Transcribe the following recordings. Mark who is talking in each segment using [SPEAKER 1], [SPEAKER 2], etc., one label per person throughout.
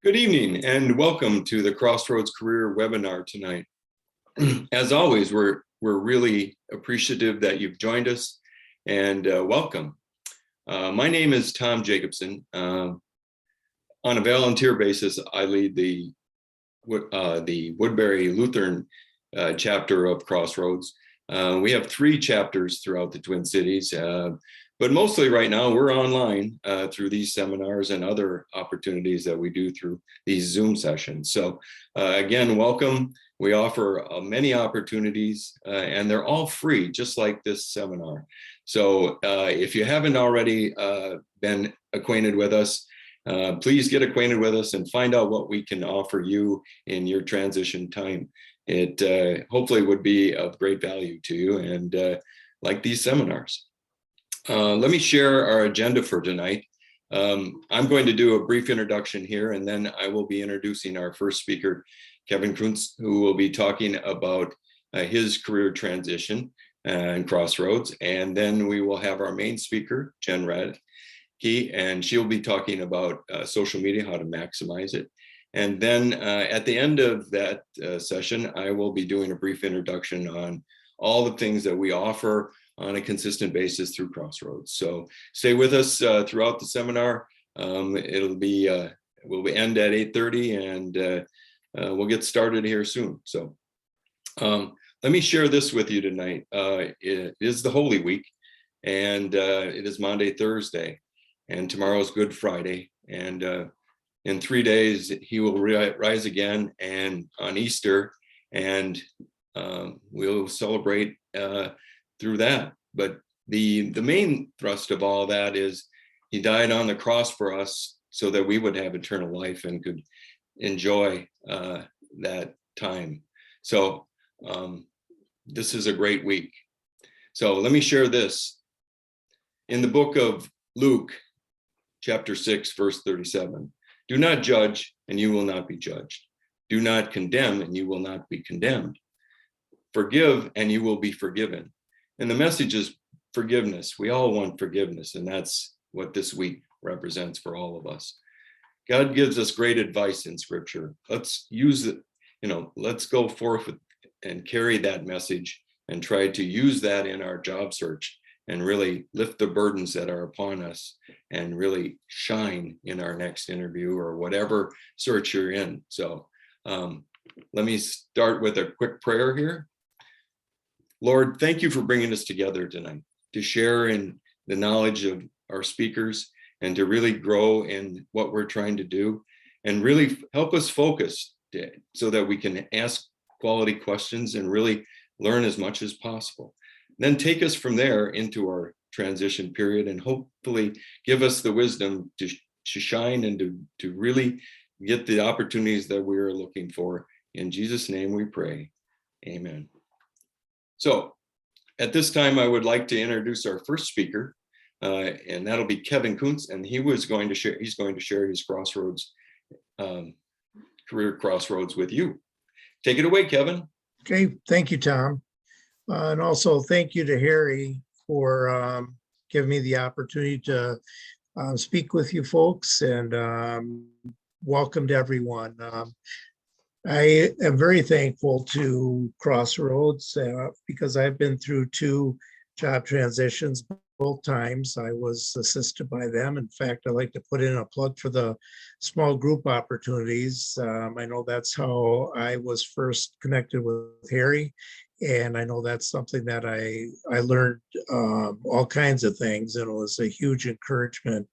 [SPEAKER 1] Good evening and welcome to the Crossroads Career Webinar tonight. As always, we're really appreciative that you've joined us and welcome. My name is Tom Jacobson. On a volunteer basis, I lead the Woodbury Lutheran chapter of Crossroads. We have 3 chapters throughout the Twin Cities, but mostly right now we're online through these seminars and other opportunities that we do through these Zoom sessions. So again, welcome. We offer many opportunities and they're all free, just like this seminar. So if you haven't already been acquainted with us, please get acquainted with us and find out what we can offer you in your transition time. It hopefully would be of great value to you and like these seminars. Let me share our agenda for tonight. I'm going to do a brief introduction here, and then I will be introducing our first speaker, Kevin Kuntz, who will be talking about his career transition and Crossroads. And then we will have our main speaker, Jen Radke, and she'll be talking about social media, how to maximize it. And then at the end of that session, I will be doing a brief introduction on all the things that we offer on a consistent basis through Crossroads. So stay with us throughout the seminar. We'll end at 8:30 and we'll get started here soon. So let me share this with you tonight. It is the Holy Week, and it is Maundy, Thursday, and tomorrow is Good Friday. And in 3 days, he will rise again, and on Easter, and we'll celebrate through that. But the main thrust of all that is he died on the cross for us so that we would have eternal life and could enjoy that time. So this is a great week. So let me share this. In the book of Luke, chapter 6, verse 37, do not judge and you will not be judged. Do not condemn and you will not be condemned. Forgive and you will be forgiven. And the message is forgiveness. We all want forgiveness, and that's what this week represents for all of us. God gives us great advice in Scripture. Let's use it, let's go forth and carry that message and try to use that in our job search and really lift the burdens that are upon us and really shine in our next interview or whatever search you're in. So let me start with a quick prayer here. Lord, thank you for bringing us together tonight to share in the knowledge of our speakers and to really grow in what we're trying to do and really help us focus so that we can ask quality questions and really learn as much as possible. Then take us from there into our transition period and hopefully give us the wisdom to shine and to really get the opportunities that we are looking for. In Jesus' name we pray. Amen. So at this time, I would like to introduce our first speaker, and that'll be Kevin Kuntz, and he's going to share his Crossroads, career Crossroads with you. Take it away, Kevin.
[SPEAKER 2] Okay, thank you, Tom. And also thank you to Harry for giving me the opportunity to speak with you folks, and welcome to everyone. I am very thankful to Crossroads because I've been through 2 job transitions. Both times I was assisted by them. In fact, I like to put in a plug for the small group opportunities. I know that's how I was first connected with Harry. And I know that's something that I learned all kinds of things, and it was a huge encouragement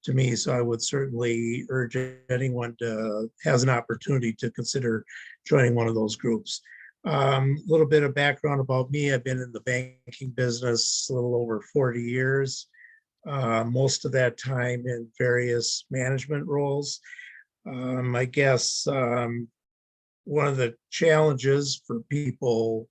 [SPEAKER 2] to me. So I would certainly urge anyone to has an opportunity to consider joining one of those groups. A little bit of background about me. I've been in the banking business a little over 40 years, most of that time in various management roles. I guess one of the challenges for people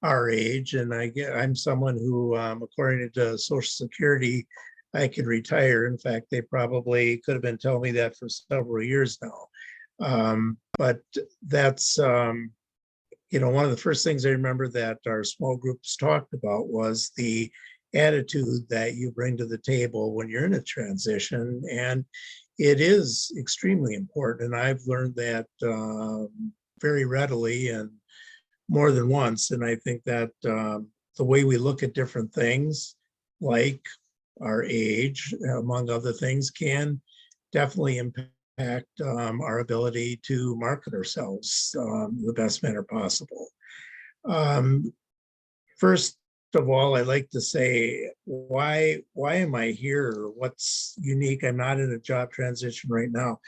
[SPEAKER 2] our age, and I'm someone who, according to Social Security, I could retire. In fact, they probably could have been telling me that for several years now. But that's, one of the first things I remember that our small groups talked about was the attitude that you bring to the table when you're in a transition. And it is extremely important. And I've learned that very readily and more than once. And I think that the way we look at different things, like our age, among other things, can definitely impact our ability to market ourselves the best manner possible. First of all, I like to say, why am I here? What's unique? I'm not in a job transition right now.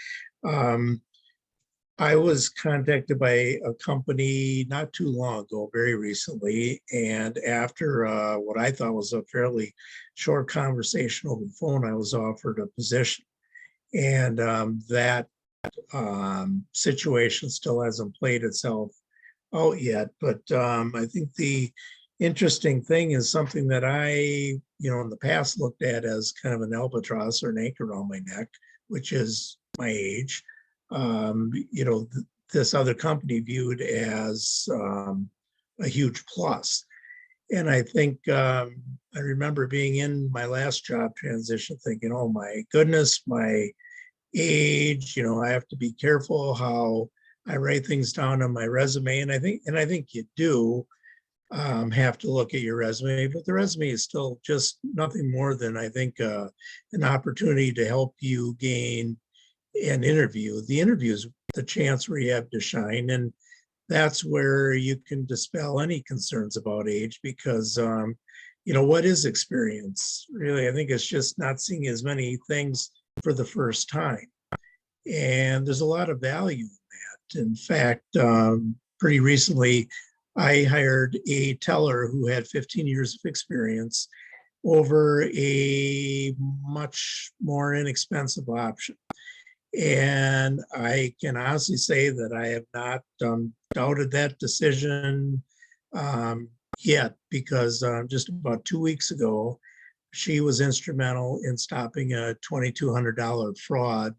[SPEAKER 2] I was contacted by a company not too long ago, very recently, and after what I thought was a fairly short conversation over the phone, I was offered a position. And that situation still hasn't played itself out yet. But I think the interesting thing is something that I, in the past looked at as kind of an albatross or an anchor around my neck, which is my age. This other company viewed as a huge plus. And I think I remember being in my last job transition thinking, oh my goodness, my age, I have to be careful how I write things down on my resume. And I think you do have to look at your resume, but the resume is still just nothing more than, I think, an opportunity to help you gain an interview. The interview is the chance where you have to shine. And that's where you can dispel any concerns about age, because what is experience? Really, I think it's just not seeing as many things for the first time. And there's a lot of value in that. In fact, pretty recently, I hired a teller who had 15 years of experience over a much more inexpensive option. And I can honestly say that I have not doubted that decision yet, because just about 2 weeks ago, she was instrumental in stopping a $2,200 fraud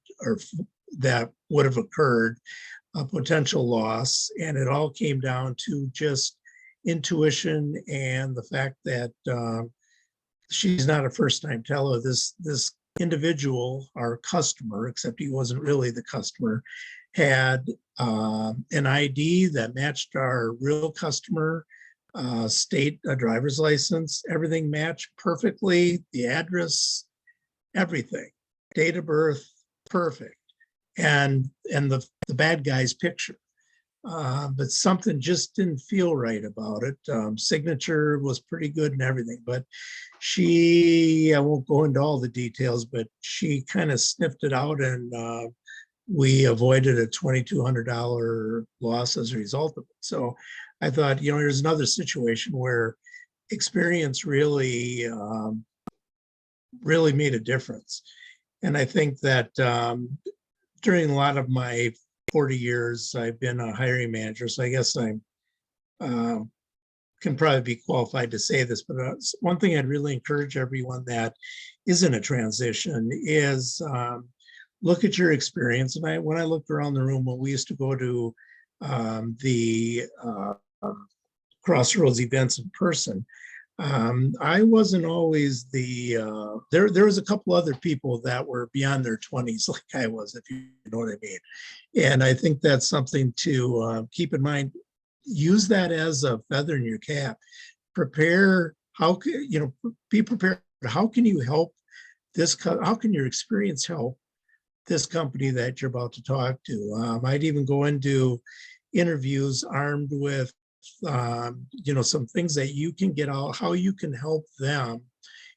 [SPEAKER 2] that would have occurred, a potential loss. And it all came down to just intuition and the fact that she's not a first-time teller. This individual, our customer, except he wasn't really the customer, had an ID that matched our real customer, state driver's license, everything matched perfectly, the address, everything, date of birth, perfect, and the bad guy's picture. But something just didn't feel right about it. Signature was pretty good and everything, but I won't go into all the details, but she kind of sniffed it out, and we avoided a $2,200 loss as a result of it. So I thought, here's another situation where experience really made a difference. And I think that during a lot of my 40 years, I've been a hiring manager. So I guess I'm can probably be qualified to say this, but one thing I'd really encourage everyone that is in a transition is look at your experience. And when I looked around the room, when we used to go to the Crossroads events in person, I wasn't always there was a couple other people that were beyond their 20s like I was, if you know what I mean. And I think that's something to keep in mind. Use that as a feather in your cap. Prepare, be prepared. How can you help how can your experience help this company that you're about to talk to? I'd even go into interviews armed with some things that you can get out, how you can help them.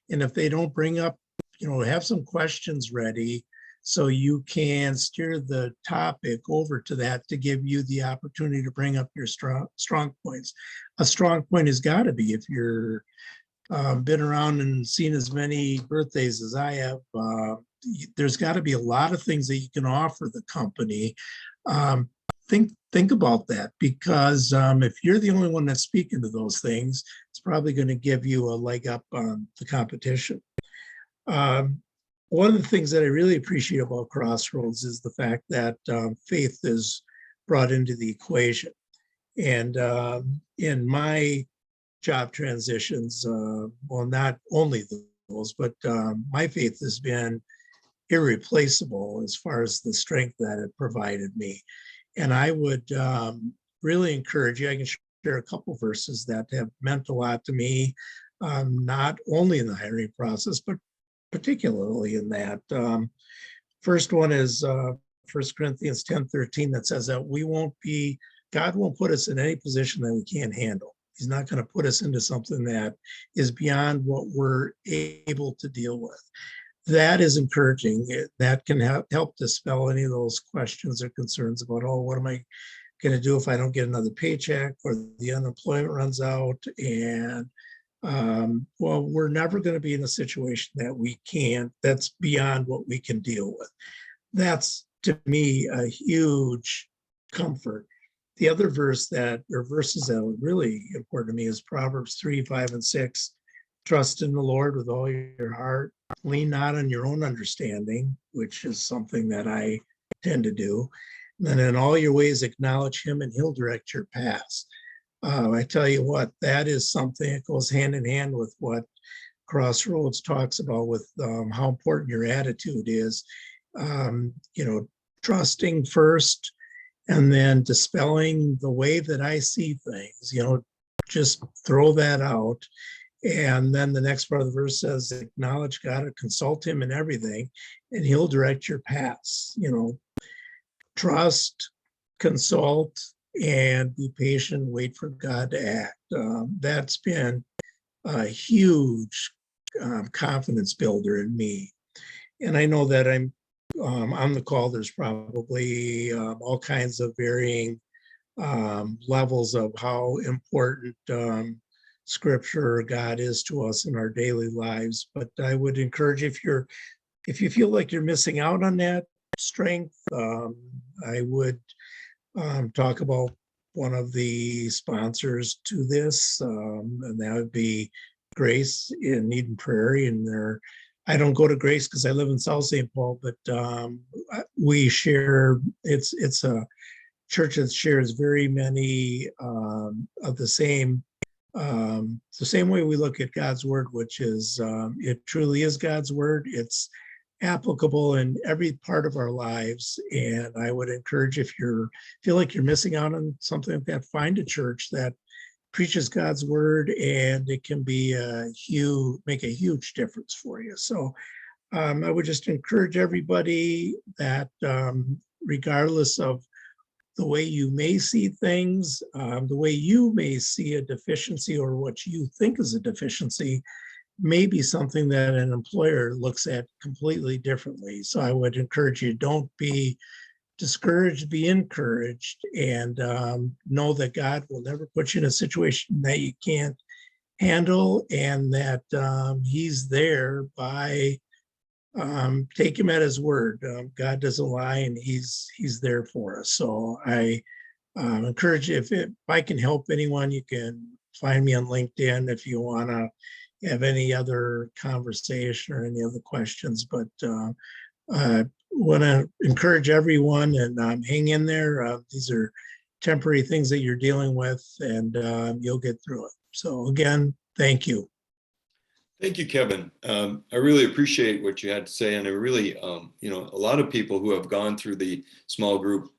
[SPEAKER 2] And if they don't bring up, have some questions ready so you can steer the topic over to that to give you the opportunity to bring up your strong points. A strong point has got to be, if you're been around and seen as many birthdays as I have, there's got to be a lot of things that you can offer the company. Think about that, because if you're the only one that's speaking to those things, it's probably going to give you a leg up on the competition. One of the things that I really appreciate about Crossroads is the fact that faith is brought into the equation. And in my job transitions. Well, not only those, but my faith has been irreplaceable as far as the strength that it provided me. And I would really encourage you, I can share a couple verses that have meant a lot to me, not only in the hiring process, but particularly in that. First one is 1 Corinthians 10:13 that says that God won't put us in any position that we can't handle. He's not going to put us into something that is beyond what we're able to deal with. That is encouraging. That can help dispel any of those questions or concerns about, oh, what am I going to do if I don't get another paycheck or the unemployment runs out? And well, we're never going to be in a situation that's beyond what we can deal with. That's, to me, a huge comfort. The other verses that are really important to me is Proverbs 3:5-6. Trust in the Lord with all your heart. Lean not on your own understanding, which is something that I tend to do. And then in all your ways, acknowledge him and he'll direct your paths. I tell you what, that is something that goes hand in hand with what Crossroads talks about with how important your attitude is. Trusting first, and then dispelling the way that I see things, just throw that out. And then the next part of the verse says, acknowledge God and consult him in everything, and he'll direct your paths. Trust, consult, and be patient, wait for God to act. That's been a huge confidence builder in me. And I know that I'm on the call, there's probably all kinds of varying levels of how important Scripture or God is to us in our daily lives. But I would encourage, if you feel like you're missing out on that strength, I would talk about one of the sponsors to this, and that would be Grace in Eden Prairie. And I don't go to Grace because I live in South St. Paul, but we share, it's a church that shares very many of the same way we look at God's word, which is it truly is God's word. It's applicable in every part of our lives. And I would encourage, if you feel like you're missing out on something like that, find a church that preaches God's word, and it can be make a huge difference for you. So I would just encourage everybody that regardless of the way you may see things, the way you may see a deficiency or what you think is a deficiency may be something that an employer looks at completely differently. So I would encourage you, don't be discouraged, be encouraged, and know that God will never put you in a situation that you can't handle, and that he's there by, take him at his word. God doesn't lie, and he's there for us. So I encourage you, if I can help anyone, you can find me on LinkedIn if you want to have any other conversation or any other questions. But I want to encourage everyone, and hang in there. These are temporary things that you're dealing with, and you'll get through it. So again, thank you.
[SPEAKER 1] Thank you, Kevin. I really appreciate what you had to say. And I really, a lot of people who have gone through the small group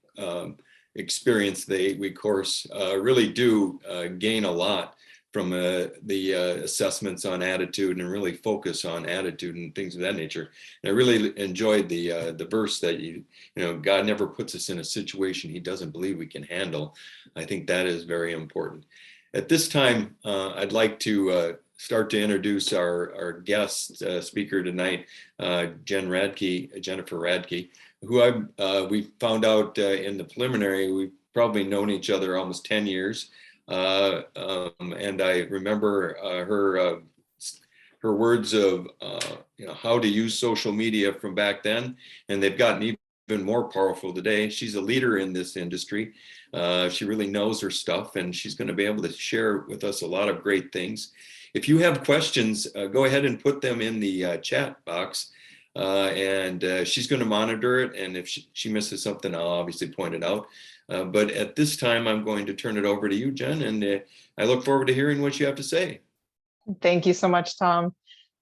[SPEAKER 1] experience, the 8-week course, really do gain a lot from the assessments on attitude, and really focus on attitude and things of that nature. And I really enjoyed the verse that God never puts us in a situation he doesn't believe we can handle. I think that is very important. At this time, I'd like to start to introduce our guest speaker tonight, Jennifer Radke, who we found out in the preliminary. We've probably known each other almost 10 years. And I remember her words of how to use social media from back then, and they've gotten even more powerful today. She's a leader in this industry. She really knows her stuff, and she's going to be able to share with us a lot of great things. If you have questions, go ahead and put them in the chat box. and she's going to monitor it. And if she misses something, I'll obviously point it out. But at this time, I'm going to turn it over to you, Jen, and I look forward to hearing what you have to say.
[SPEAKER 3] Thank you so much, Tom.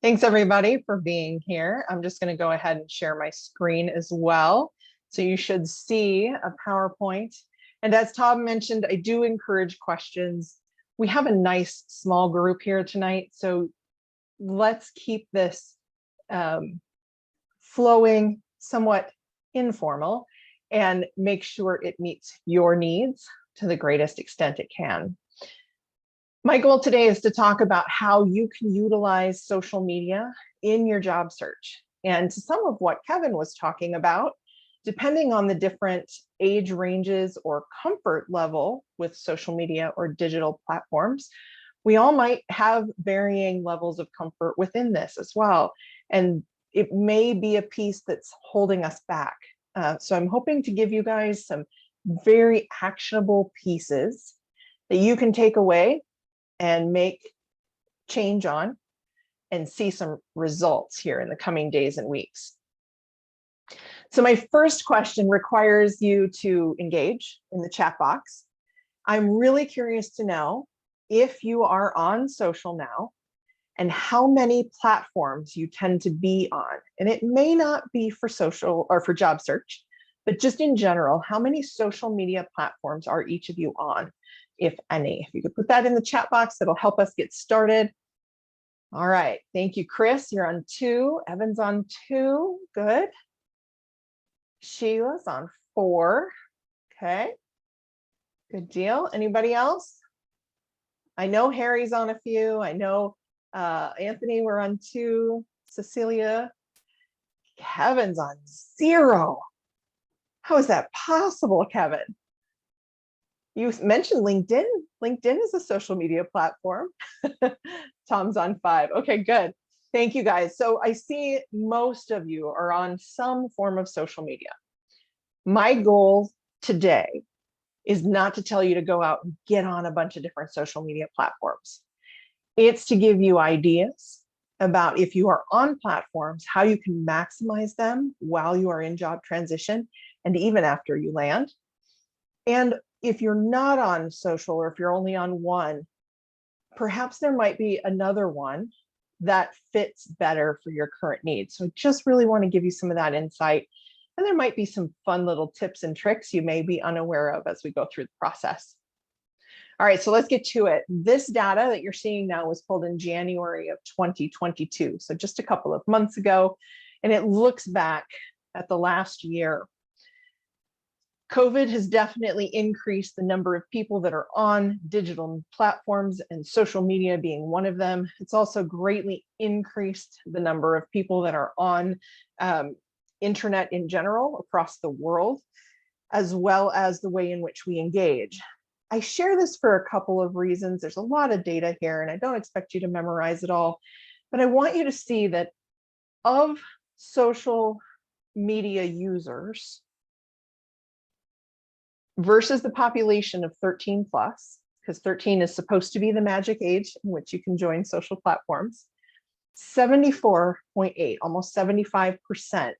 [SPEAKER 3] Thanks everybody for being here. I'm just going to go ahead and share my screen as well. So you should see a PowerPoint. And as Tom mentioned, I do encourage questions. We have a nice small group here tonight, so let's keep this flowing, somewhat informal, and make sure it meets your needs to the greatest extent it can. My goal today is to talk about how you can utilize social media in your job search. And to some of what Kevin was talking about, depending on the different age ranges or comfort level with social media or digital platforms, we all might have varying levels of comfort within this as well. And it may be a piece that's holding us back. So I'm hoping to give you guys some very actionable pieces that you can take away and make change on and see some results here in the coming days and weeks. So my first question requires you to engage in the chat box. I'm really curious to know if you are on social now and how many platforms you tend to be on. And it may not be for social or for job search, but just in general, how many social media platforms are each of you on, if any? If you could put that in the chat box, that'll help us get started. All right, thank you, Chris. You're on 2, Evan's on 2, good. Sheila's on 4, okay, good deal. Anybody else? I know Harry's on a few. I know Anthony, we're on 2, Cecilia. Kevin's on 0. How is that possible, Kevin? You mentioned LinkedIn. LinkedIn is a social media platform. Tom's on 5. Okay, good. Thank you, guys. So I see most of you are on some form of social media. My goal today is not to tell you to go out and get on a bunch of different social media platforms. It's to give you ideas about, if you are on platforms, how you can maximize them while you are in job transition and even after you land. And if you're not on social, or if you're only on one, perhaps there might be another one that fits better for your current needs. So I just really want to give you some of that insight. And there might be some fun little tips and tricks you may be unaware of as we go through the process. All right, so let's get to it. This data that you're seeing now was pulled in January of 2022, so just a couple of months ago, and it looks back at the last year. COVID has definitely increased the number of people that are on digital platforms, and social media being one of them. It's also greatly increased the number of people that are on internet in general across the world, as well as the way in which we engage. I share this for a couple of reasons. There's a lot of data here, and I don't expect you to memorize it all, but I want you to see that of social media users versus the population of 13 plus, because 13 is supposed to be the magic age in which you can join social platforms, 74.8, almost 75%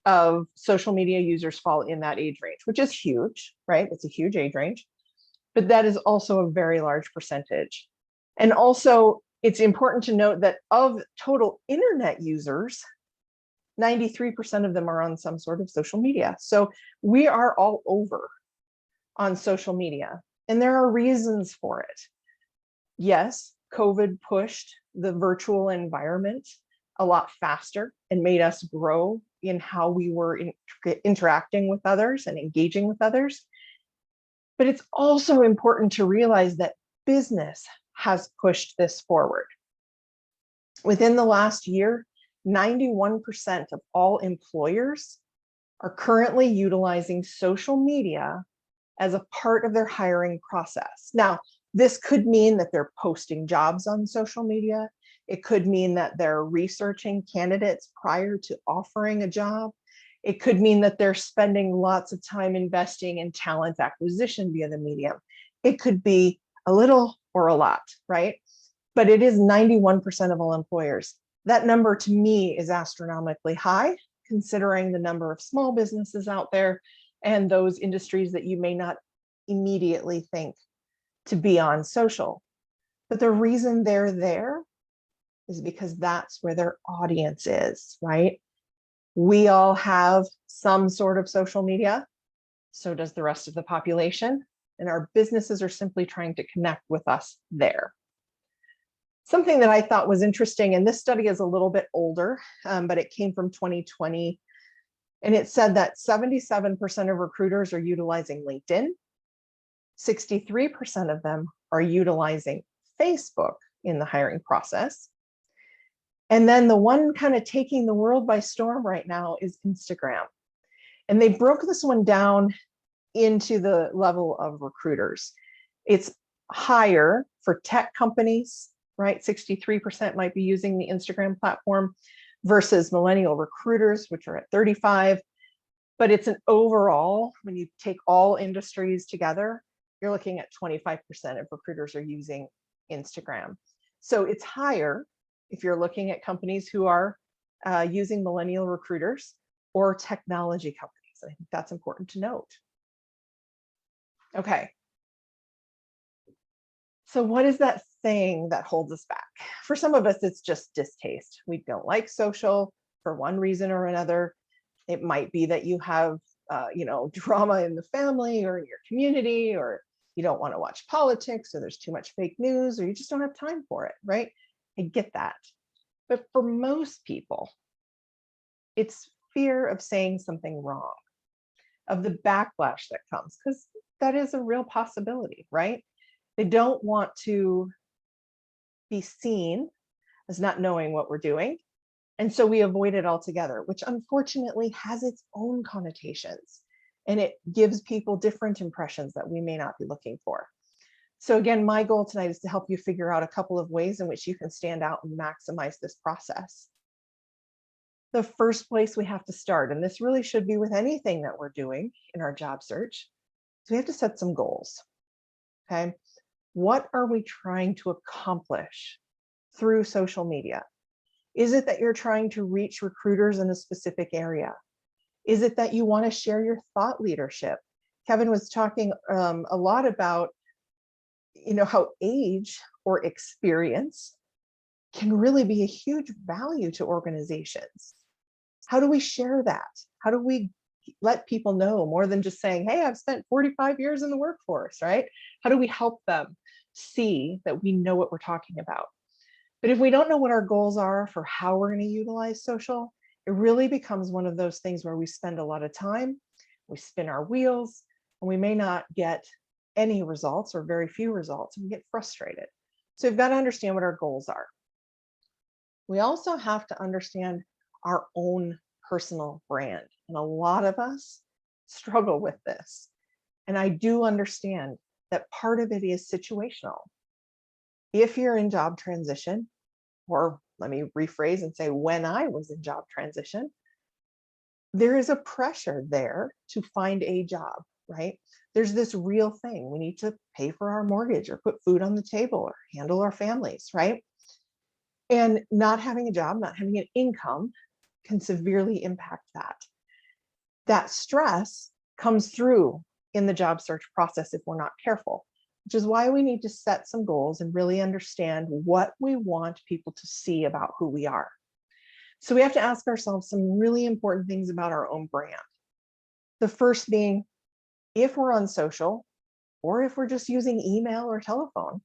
[SPEAKER 3] of social media users fall in that age range, which is huge, right? It's a huge age range, but that is also a very large percentage. And also, it's important to note that of total internet users, 93% of them are on some sort of social media. So we are all over on social media, and there are reasons for it. Yes, COVID pushed the virtual environment a lot faster and made us grow in how we were interacting with others and engaging with others. But it's also important to realize that business has pushed this forward. Within the last year, 91% of all employers are currently utilizing social media as a part of their hiring process. Now, this could mean that they're posting jobs on social media. It could mean that they're researching candidates prior to offering a job. It could mean that they're spending lots of time investing in talent acquisition via the medium. It could be a little or a lot, right? But it is 91% of all employers. That number to me is astronomically high, considering the number of small businesses out there and those industries that you may not immediately think to be on social. But the reason they're there is because that's where their audience is, right? We all have some sort of social media. So does the rest of the population. And our businesses are simply trying to connect with us there. Something that I thought was interesting, and this study is a little bit older, but it came from 2020. And it said that 77% of recruiters are utilizing LinkedIn. 63% of them are utilizing Facebook in the hiring process. And then the one kind of taking the world by storm right now is Instagram. And they broke this one down into the level of recruiters. It's higher for tech companies, right? 63% might be using the Instagram platform versus millennial recruiters, which are at 35. But it's an overall, when you take all industries together, you're looking at 25% of recruiters are using Instagram. So it's higher if you're looking at companies who are using millennial recruiters or technology companies. I think that's important to note. Okay. So what is that thing that holds us back? For some of us, it's just distaste. We don't like social for one reason or another. It might be that you have, drama in the family or in your community, or you don't want to watch politics, or there's too much fake news, or you just don't have time for it, right? I get that. But for most people, it's fear of saying something wrong, of the backlash that comes, because that is a real possibility, right? They don't want to be seen as not knowing what we're doing. And so we avoid it altogether, which unfortunately has its own connotations. And it gives people different impressions that we may not be looking for. So again, my goal tonight is to help you figure out a couple of ways in which you can stand out and maximize this process. The first place we have to start, and this really should be with anything that we're doing in our job search, is we have to set some goals. Okay, what are we trying to accomplish through social media? Is it that you're trying to reach recruiters in a specific area? Is it that you want to share your thought leadership? Kevin was talking a lot about, how age or experience can really be a huge value to organizations. How do we share that? How do we let people know more than just saying, hey, I've spent 45 years in the workforce, right? How do we help them see that we know what we're talking about? But if we don't know what our goals are for how we're going to utilize social, it really becomes one of those things where we spend a lot of time, we spin our wheels, and we may not get any results or very few results, and we get frustrated. So we've got to understand what our goals are. We also have to understand our own personal brand. And a lot of us struggle with this. And I do understand that part of it is situational. If you're in job transition, or let me rephrase and say, when I was in job transition, there is a pressure there to find a job, right? There's this real thing. We need to pay for our mortgage or put food on the table or handle our families, right? And not having a job, not having an income can severely impact that. That stress comes through in the job search process if we're not careful, which is why we need to set some goals and really understand what we want people to see about who we are. So we have to ask ourselves some really important things about our own brand. The first being, if we're on social, or if we're just using email or telephone,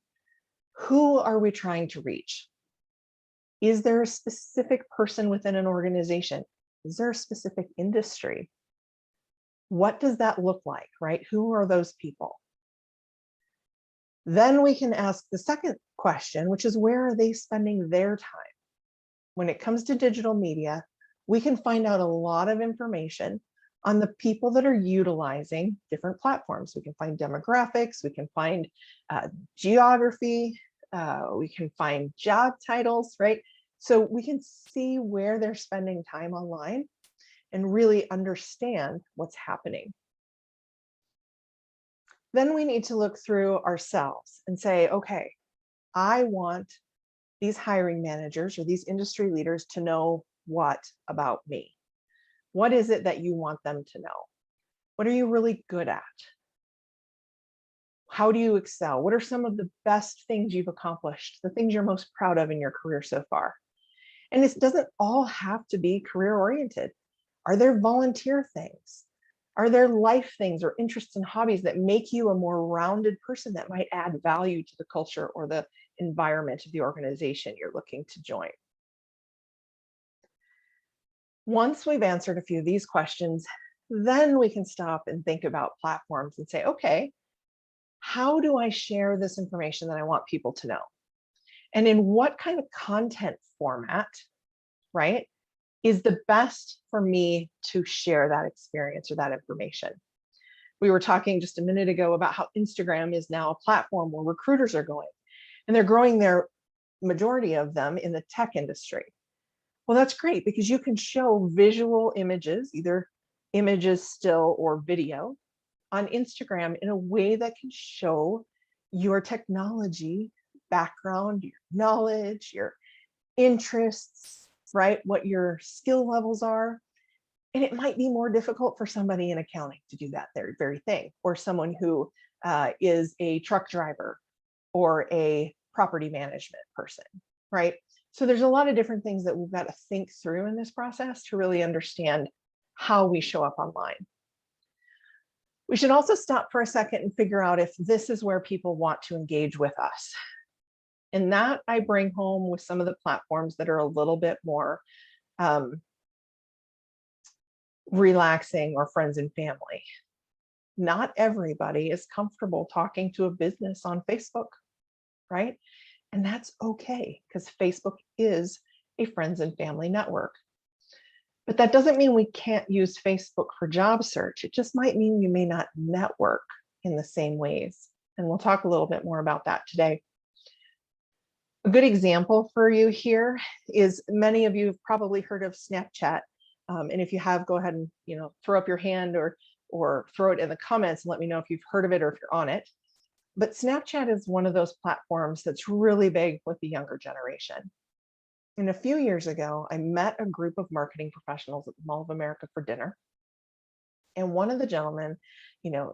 [SPEAKER 3] who are we trying to reach? Is there a specific person within an organization? Is there a specific industry? What does that look like, right? Who are those people? Then we can ask the second question, which is, where are they spending their time? When it comes to digital media, we can find out a lot of information on the people that are utilizing different platforms. We can find demographics, we can find geography, we can find job titles, right? So we can see where they're spending time online and really understand what's happening. Then we need to look through ourselves and say, okay, I want these hiring managers or these industry leaders to know what about me? What is it that you want them to know? What are you really good at? How do you excel? What are some of the best things you've accomplished, the things you're most proud of in your career so far? And this doesn't all have to be career oriented. Are there volunteer things? Are there life things or interests and hobbies that make you a more rounded person that might add value to the culture or the environment of the organization you're looking to join? Once we've answered a few of these questions, then we can stop and think about platforms and say, okay, how do I share this information that I want people to know? And in what kind of content format, right, is the best for me to share that experience or that information? We were talking just a minute ago about how Instagram is now a platform where recruiters are going, and they're growing their majority of them in the tech industry. Well, that's great because you can show visual images, either images, still, or video on Instagram in a way that can show your technology background, your knowledge, your interests, right? What your skill levels are. And it might be more difficult for somebody in accounting to do that very thing, or someone who is a truck driver or a property management person, right? So there's a lot of different things that we've got to think through in this process to really understand how we show up online. We should also stop for a second and figure out if this is where people want to engage with us. And that I bring home with some of the platforms that are a little bit more relaxing or friends and family. Not everybody is comfortable talking to a business on Facebook, right? And that's okay, because Facebook is a friends and family network. But that doesn't mean we can't use Facebook for job search. It just might mean you may not network in the same ways. And we'll talk a little bit more about that today. A good example for you here is many of you have probably heard of Snapchat. And if you have, go ahead and throw up your hand or throw it in the comments and let me know if you've heard of it or if you're on it. But Snapchat is one of those platforms that's really big with the younger generation. And a few years ago, I met a group of marketing professionals at the Mall of America for dinner. And one of the gentlemen,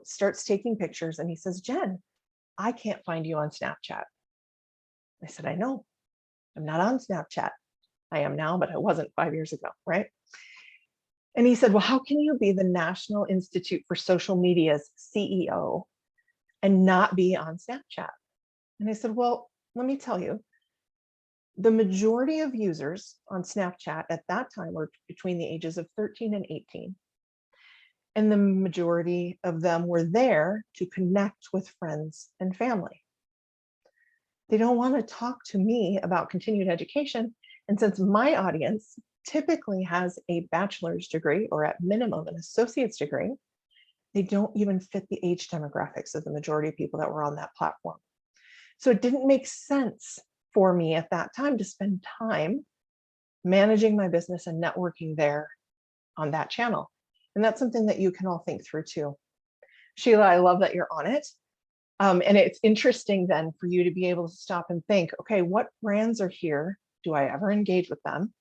[SPEAKER 3] starts taking pictures and he says, "Jen, I can't find you on Snapchat." I said, "I know, I'm not on Snapchat." I am now, but I wasn't 5 years ago, right? And he said, "Well, how can you be the National Institute for Social Media's CEO and not be on Snapchat?" And I said, "Well, let me tell you, the majority of users on Snapchat at that time were between the ages of 13 and 18. And the majority of them were there to connect with friends and family. They don't want to talk to me about continued education. And since my audience typically has a bachelor's degree or at minimum an associate's degree, they don't even fit the age demographics of the majority of people that were on that platform. So it didn't make sense for me at that time to spend time managing my business and networking there on that channel. And that's something that you can all think through too. Sheila, I love that you're on it. And it's interesting then for you to be able to stop and think, okay, what brands are here? Do I ever engage with them?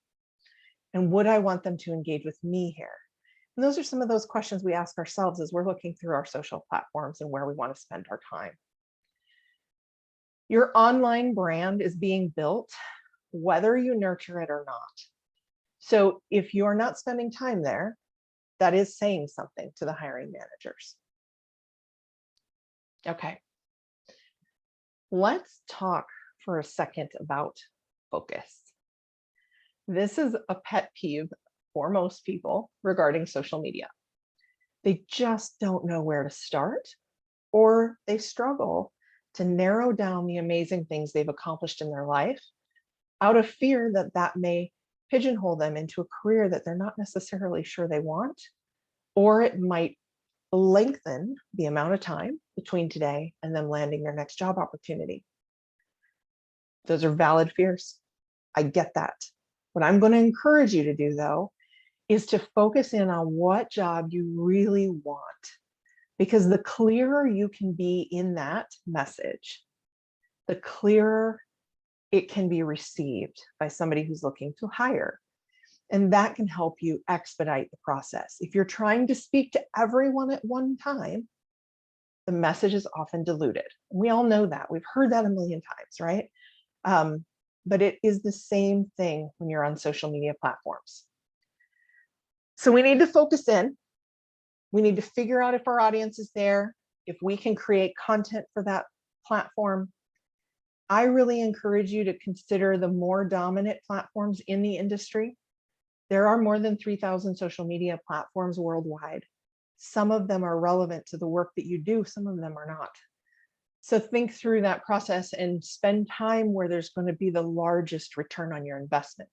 [SPEAKER 3] And would I want them to engage with me here? And those are some of those questions we ask ourselves as we're looking through our social platforms and where we want to spend our time. Your online brand is being built, whether you nurture it or not. So if you're not spending time there, that is saying something to the hiring managers. Okay, let's talk for a second about focus. This is a pet peeve for most people regarding social media. They just don't know where to start, or they struggle to narrow down the amazing things they've accomplished in their life out of fear that that may pigeonhole them into a career that they're not necessarily sure they want, or it might lengthen the amount of time between today and them landing their next job opportunity. Those are valid fears. I get that. What I'm going to encourage you to do, though, is to focus in on what job you really want. Because the clearer you can be in that message, the clearer it can be received by somebody who's looking to hire. And that can help you expedite the process. If you're trying to speak to everyone at one time, the message is often diluted. We all know that. We've heard that a million times, right? But it is the same thing when you're on social media platforms. So we need to focus in. We need to figure out if our audience is there, if we can create content for that platform. I really encourage you to consider the more dominant platforms in the industry. There are more than 3,000 social media platforms worldwide. Some of them are relevant to the work that you do, some of them are not. So think through that process and spend time where there's going to be the largest return on your investment.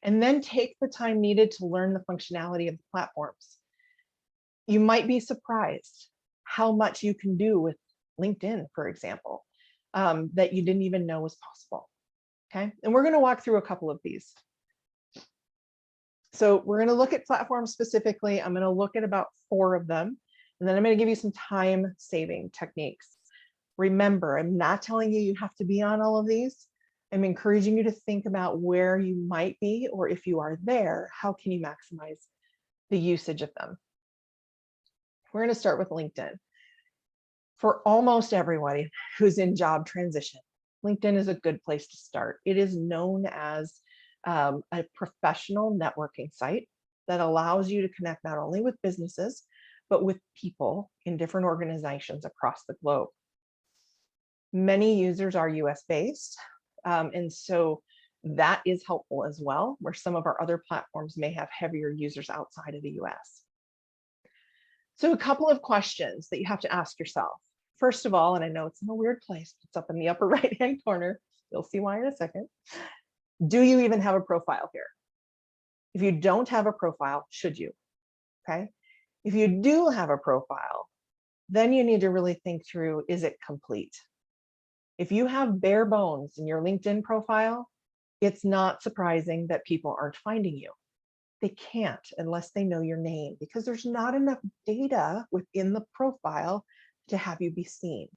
[SPEAKER 3] And then take the time needed to learn the functionality of the platforms. You might be surprised how much you can do with LinkedIn, for example, that you didn't even know was possible. Okay, and we're going to walk through a couple of these. So we're going to look at platforms specifically. I'm going to look at about 4 of them, and then I'm going to give you some time-saving techniques. Remember, I'm not telling you have to be on all of these. I'm encouraging you to think about where you might be, or if you are there, how can you maximize the usage of them? We're going to start with LinkedIn. For almost everybody who's in job transition, LinkedIn is a good place to start. It is known as a professional networking site that allows you to connect not only with businesses, but with people in different organizations across the globe. Many users are US based, and so that is helpful as well, where some of our other platforms may have heavier users outside of the US. So a couple of questions that you have to ask yourself. First of all, and I know it's in a weird place, it's up in the upper right-hand corner. You'll see why in a second. Do you even have a profile here? If you don't have a profile, should you? Okay. If you do have a profile, then you need to really think through, is it complete? If you have bare bones in your LinkedIn profile, it's not surprising that people aren't finding you. They can't unless they know your name, because there's not enough data within the profile to have you be seen.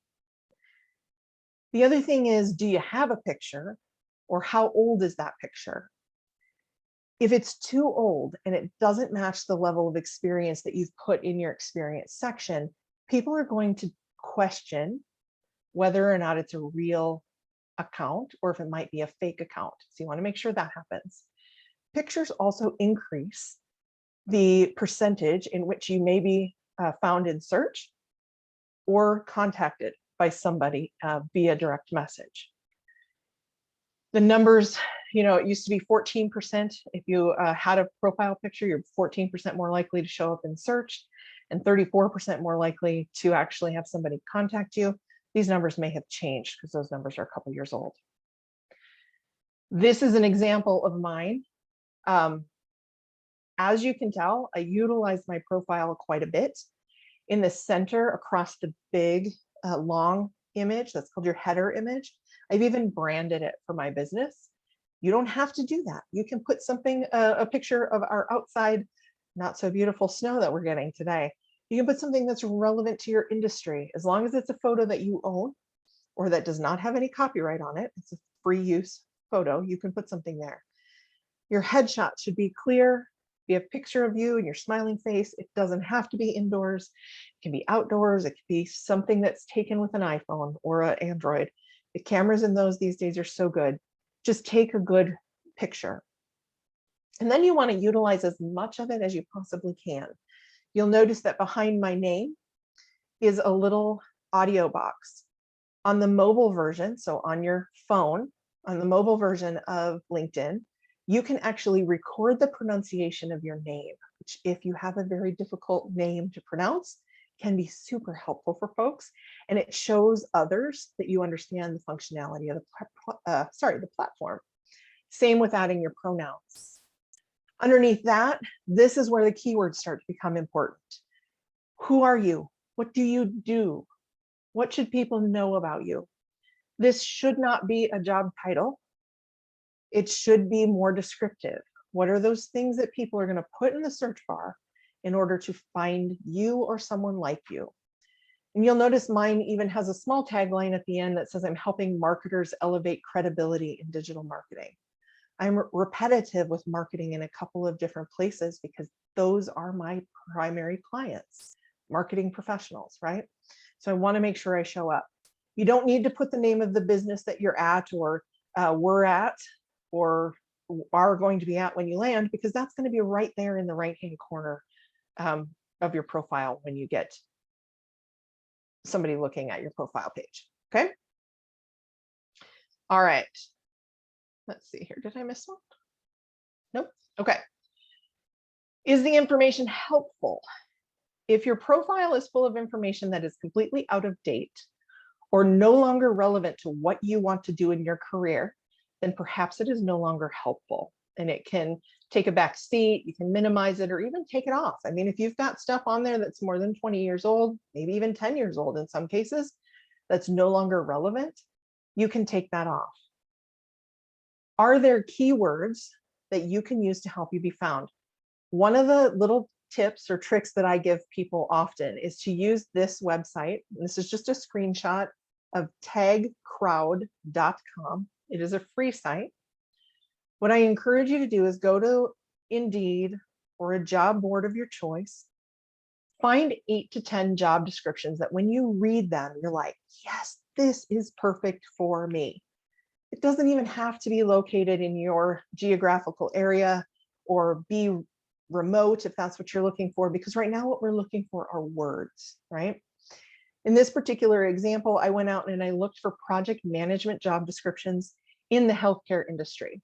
[SPEAKER 3] The other thing is, do you have a picture, or how old is that picture? If it's too old and it doesn't match the level of experience that you've put in your experience section, people are going to question whether or not it's a real account or if it might be a fake account. So you want to make sure that happens. Pictures also increase the percentage in which you may be found in search or contacted by somebody via direct message. The numbers, it used to be 14%. If you had a profile picture, you're 14% more likely to show up in search and 34% more likely to actually have somebody contact you. These numbers may have changed because those numbers are a couple years old. This is an example of mine. As you can tell, I utilize my profile quite a bit. In the center across the big, long image, that's called your header image, I've even branded it for my business. You don't have to do that. You can put something, a picture of our outside, not so beautiful snow that we're getting today. You can put something that's relevant to your industry, as long as it's a photo that you own or that does not have any copyright on it. It's a free use photo. You can put something there. Your headshot should be clear. Be a picture of you and your smiling face. It doesn't have to be indoors. It can be outdoors. It could be something that's taken with an iPhone or an Android. The cameras in those these days are so good. Just take a good picture. And then you want to utilize as much of it as you possibly can. You'll notice that behind my name is a little audio box. On the mobile version, so on your phone, on the mobile version of LinkedIn, you can actually record the pronunciation of your name, which, if you have a very difficult name to pronounce, can be super helpful for folks. And it shows others that you understand the functionality of the platform. Same with adding your pronouns. Underneath that, this is where the keywords start to become important. Who are you? What do you do? What should people know about you? This should not be a job title. It should be more descriptive. What are those things that people are going to put in the search bar in order to find you or someone like you? And you'll notice mine even has a small tagline at the end that says, I'm helping marketers elevate credibility in digital marketing. I'm repetitive with marketing in a couple of different places because those are my primary clients, marketing professionals, right? So I want to make sure I show up. You don't need to put the name of the business that you're at or were at or are going to be at when you land, because that's going to be right there in the right-hand corner of your profile when you get somebody looking at your profile page. Okay. All right. Let's see here. Did I miss one? Nope. Okay. Is the information helpful? If your profile is full of information that is completely out of date or no longer relevant to what you want to do in your career, then perhaps it is no longer helpful and it can take a back seat. You can minimize it or even take it off. I mean, if you've got stuff on there that's more than 20 years old, maybe even 10 years old in some cases, that's no longer relevant, you can take that off. Are there keywords that you can use to help you be found? One of the little tips or tricks that I give people often is to use this website. This is just a screenshot of tagcrowd.com. It is a free site. What I encourage you to do is go to Indeed or a job board of your choice, find 8 to 10 job descriptions that when you read them, you're like, yes, this is perfect for me. It doesn't even have to be located in your geographical area or be remote if that's what you're looking for, because right now what we're looking for are words, right? In this particular example, I went out and I looked for project management job descriptions in the healthcare industry.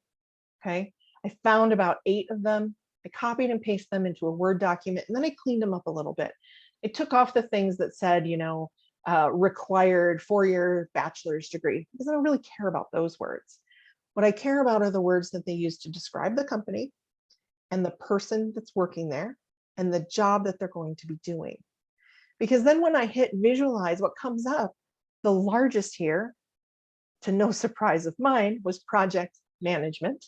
[SPEAKER 3] Okay, I found about 8 of them. I copied and pasted them into a Word document, and then I cleaned them up a little bit. I took off the things that said, you know, required 4-year bachelor's degree, because I don't really care about those words. What I care about are the words that they use to describe the company and the person that's working there and the job that they're going to be doing. Because then when I hit visualize, what comes up, the largest here, to no surprise of mine, was project management.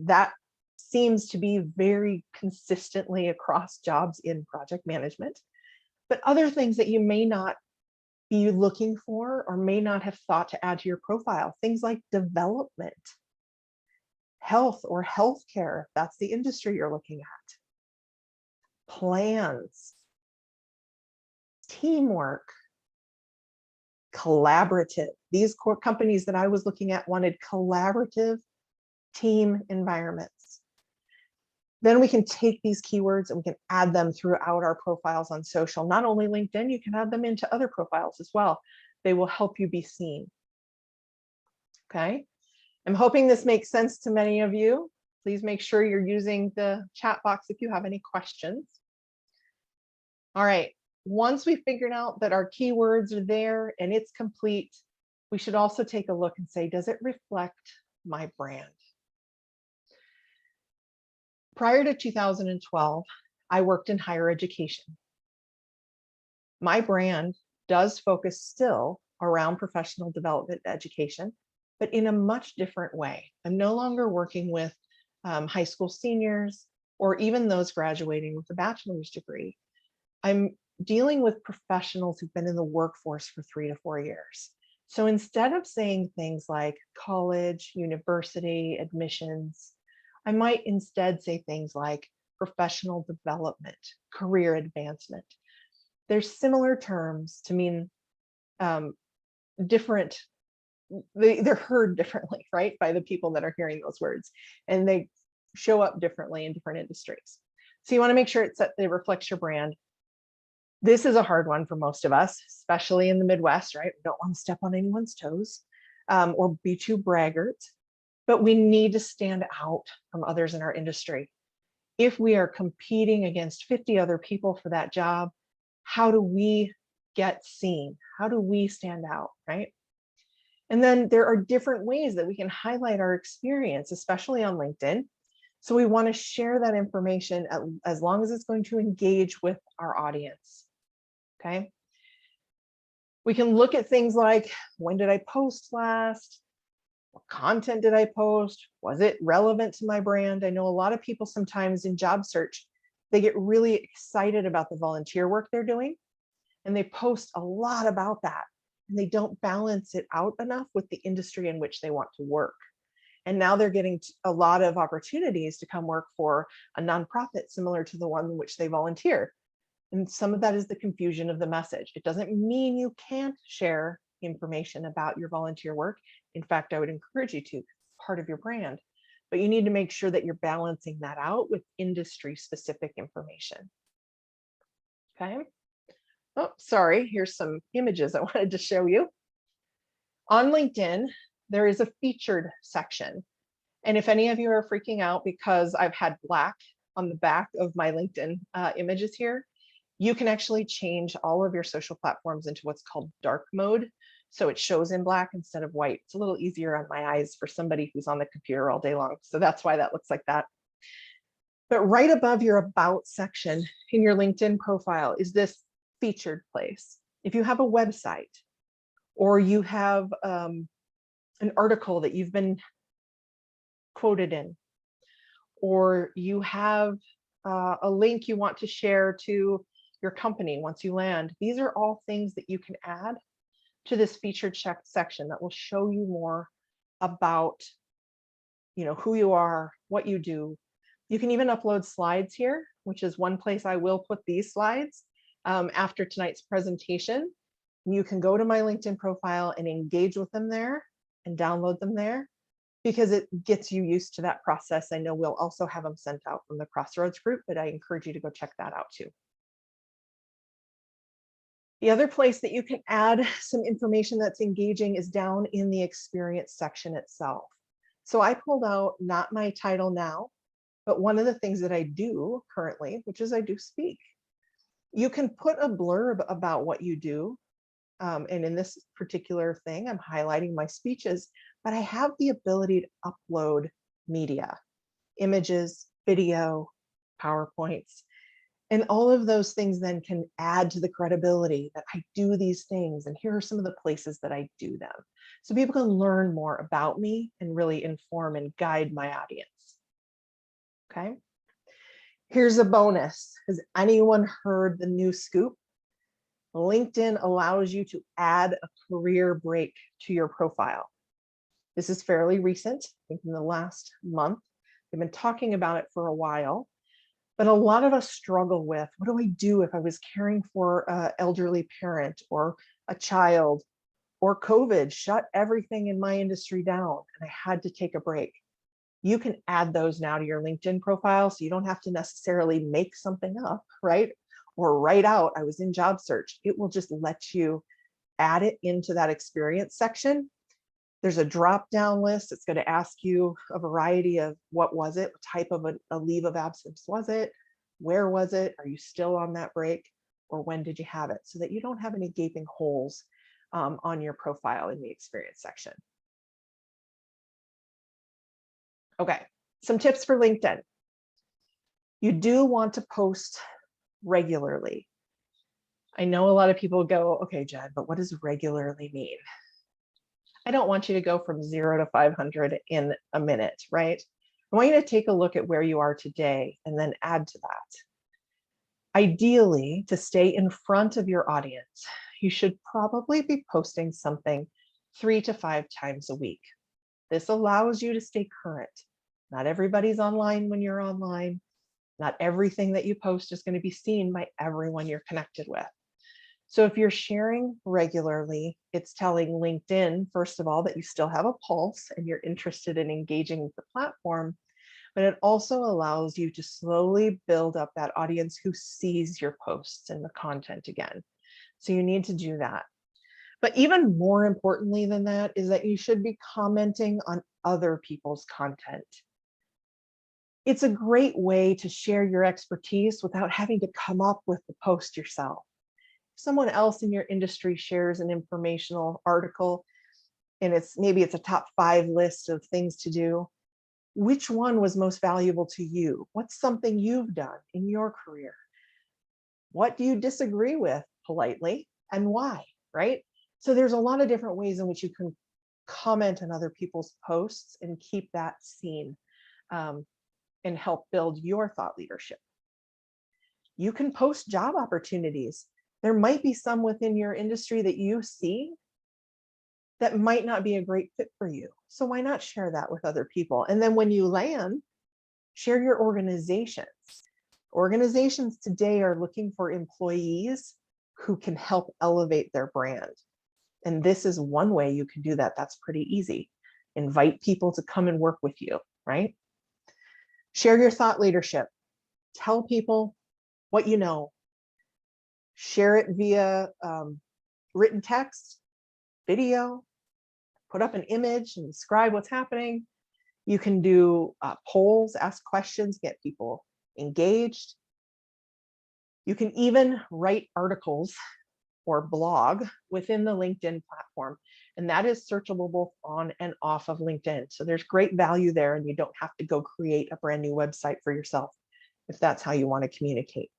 [SPEAKER 3] That seems to be very consistently across jobs in project management. But other things that you may not be looking for or may not have thought to add to your profile, things like development, health or healthcare, if that's the industry you're looking at, plans, teamwork, collaborative. These core companies that I was looking at wanted collaborative team environments. Then we can take these keywords and we can add them throughout our profiles on social. Not only LinkedIn, you can add them into other profiles as well. They will help you be seen. Okay, I'm hoping this makes sense to many of you. Please make sure you're using the chat box if you have any questions. All right, once we figured out that our keywords are there and it's complete, we should also take a look and say, does it reflect my brand? Prior to 2012, I worked in higher education. My brand does focus still around professional development education, but in a much different way. I'm no longer working with high school seniors or even those graduating with a bachelor's degree. I'm dealing with professionals who've been in the workforce for 3 to 4 years. So instead of saying things like college, university, admissions, I might instead say things like professional development, career advancement. There's similar terms to mean different, they're heard differently, right, by the people that are hearing those words, and they show up differently in different industries. So you want to make sure it reflects your brand. This is a hard one for most of us, especially in the Midwest, right? We don't want to step on anyone's toes or be too braggart. But we need to stand out from others in our industry. If we are competing against 50 other people for that job, how do we get seen? How do we stand out, right? And then there are different ways that we can highlight our experience, especially on LinkedIn. So we want to share that information as long as it's going to engage with our audience, okay? We can look at things like, when did I post last? What content did I post? Was it relevant to my brand? I know a lot of people sometimes in job search, they get really excited about the volunteer work they're doing. And they post a lot about that. And they don't balance it out enough with the industry in which they want to work. And now they're getting a lot of opportunities to come work for a nonprofit similar to the one in which they volunteer. And some of that is the confusion of the message. It doesn't mean you can't share information about your volunteer work. In fact, I would encourage you to, it's part of your brand, but you need to make sure that you're balancing that out with industry specific information. Okay. Oh, sorry, here's some images I wanted to show you. On LinkedIn, there is a featured section. And if any of you are freaking out because I've had black on the back of my LinkedIn images here, you can actually change all of your social platforms into what's called dark mode. So it shows in black instead of white. It's a little easier on my eyes for somebody who's on the computer all day long. So that's why that looks like that. But right above your about section in your LinkedIn profile is this featured place. If you have a website or you have an article that you've been quoted in, or you have a link you want to share to your company once you land, these are all things that you can add to this featured section that will show you more about, who you are, what you do. You can even upload slides here, which is one place I will put these slides after tonight's presentation. You can go to my LinkedIn profile and engage with them there and download them there because it gets you used to that process. I know we'll also have them sent out from the Crossroads group, but I encourage you to go check that out too. The other place that you can add some information that's engaging is down in the experience section itself. So I pulled out not my title now, but one of the things that I do currently, which is I do speak. You can put a blurb about what you do. And in this particular thing, I'm highlighting my speeches, but I have the ability to upload media, images, video, PowerPoints, and all of those things then can add to the credibility that I do these things. And here are some of the places that I do them. So people can learn more about me and really inform and guide my audience. Okay. Here's a bonus. Has anyone heard the new scoop? LinkedIn allows you to add a career break to your profile. This is fairly recent, I think in the last month. They've been talking about it for a while, but a lot of us struggle with, what do I do if I was caring for an elderly parent or a child, or COVID shut everything in my industry down and I had to take a break? You can add those now to your LinkedIn profile, so you don't have to necessarily make something up, right? Or write out, I was in job search. It will just let you add it into that experience section. There's a drop-down list. It's going to ask you a variety of what was it, what type of a leave of absence was it, where was it, are you still on that break, or when did you have it, so that you don't have any gaping holes on your profile in the experience section. Okay, some tips for LinkedIn. You do want to post regularly. I know a lot of people go, okay, Jen, but what does regularly mean? I don't want you to go from 0 to 500 in a minute, right? I want you to take a look at where you are today and then add to that. Ideally, to stay in front of your audience, you should probably be posting something 3 to 5 times a week. This allows you to stay current. Not everybody's online when you're online. Not everything that you post is going to be seen by everyone you're connected with. So if you're sharing regularly, it's telling LinkedIn, first of all, that you still have a pulse and you're interested in engaging with the platform, but it also allows you to slowly build up that audience who sees your posts and the content again. So you need to do that. But even more importantly than that is that you should be commenting on other people's content. It's a great way to share your expertise without having to come up with the post yourself. If someone else in your industry shares an informational article and maybe it's a top 5 list of things to do, which one was most valuable to you? What's something you've done in your career? What do you disagree with politely and why, right? So there's a lot of different ways in which you can comment on other people's posts and keep that seen and help build your thought leadership. You can post job opportunities. There might be some within your industry that you see that might not be a great fit for you. So why not share that with other people? And then when you land, share your organizations. Organizations today are looking for employees who can help elevate their brand. And this is one way you can do that. That's pretty easy. Invite people to come and work with you, right? Share your thought leadership. Tell people what you know. Share it via written text, video, put up an image and describe what's happening. You can do polls, ask questions, get people engaged. You can even write articles or blog within the LinkedIn platform, and that is searchable both on and off of LinkedIn. So there's great value there, and you don't have to go create a brand new website for yourself if that's how you want to communicate.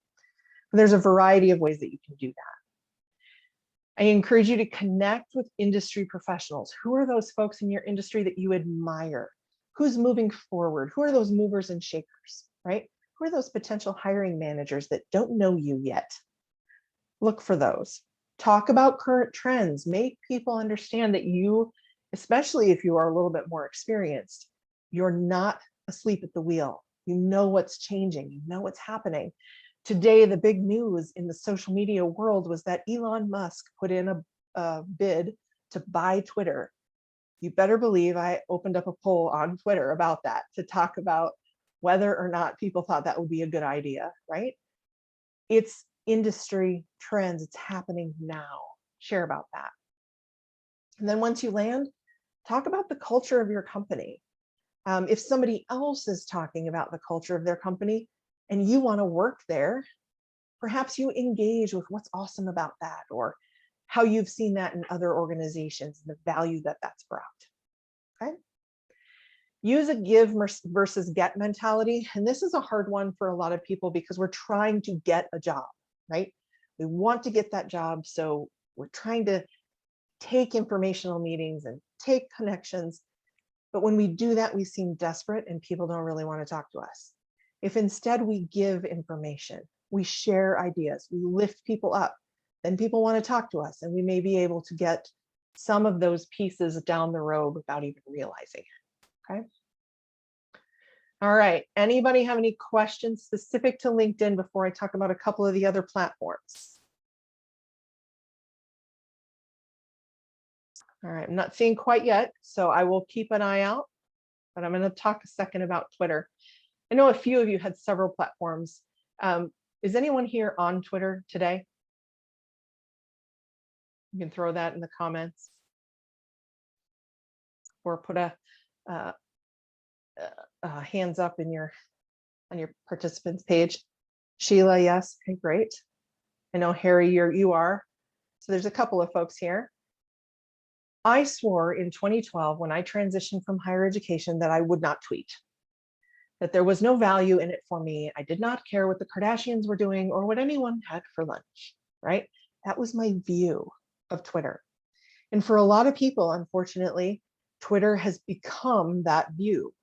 [SPEAKER 3] And there's a variety of ways that you can do that. I encourage you to connect with industry professionals. Who are those folks in your industry that you admire? Who's moving forward? Who are those movers and shakers, right? Who are those potential hiring managers that don't know you yet? Look for those. Talk about current trends. Make people understand that you, especially if you are a little bit more experienced, you're not asleep at the wheel. You know what's changing. You know what's happening. Today, the big news in the social media world was that Elon Musk put in a bid to buy Twitter. You better believe I opened up a poll on Twitter about that to talk about whether or not people thought that would be a good idea, right? It's industry trends. It's happening now. Share about that. And then once you land, talk about the culture of your company. If somebody else is talking about the culture of their company and you want to work there, perhaps you engage with what's awesome about that, or how you've seen that in other organizations, and the value that that's brought. Okay. Use a give versus get mentality. And this is a hard one for a lot of people because we're trying to get a job, right? We want to get that job. So we're trying to take informational meetings and take connections. But when we do that, we seem desperate and people don't really want to talk to us. If instead we give information, we share ideas, we lift people up, then people want to talk to us, and we may be able to get some of those pieces down the road without even realizing it. Okay. All right. Anybody have any questions specific to LinkedIn before I talk about a couple of the other platforms? All right. I'm not seeing quite yet, so I will keep an eye out, but I'm going to talk a second about Twitter. I know a few of you had several platforms. Is anyone here on Twitter today? You can throw that in the comments or put a hands up in on your participants page. Sheila, yes, okay, great. I know Harry, you are. So there's a couple of folks here. I swore in 2012 when I transitioned from higher education that I would not tweet, that there was no value in it for me. I did not care what the Kardashians were doing or what anyone had for lunch, right? That was my view of Twitter. And for a lot of people, unfortunately, Twitter has become that view.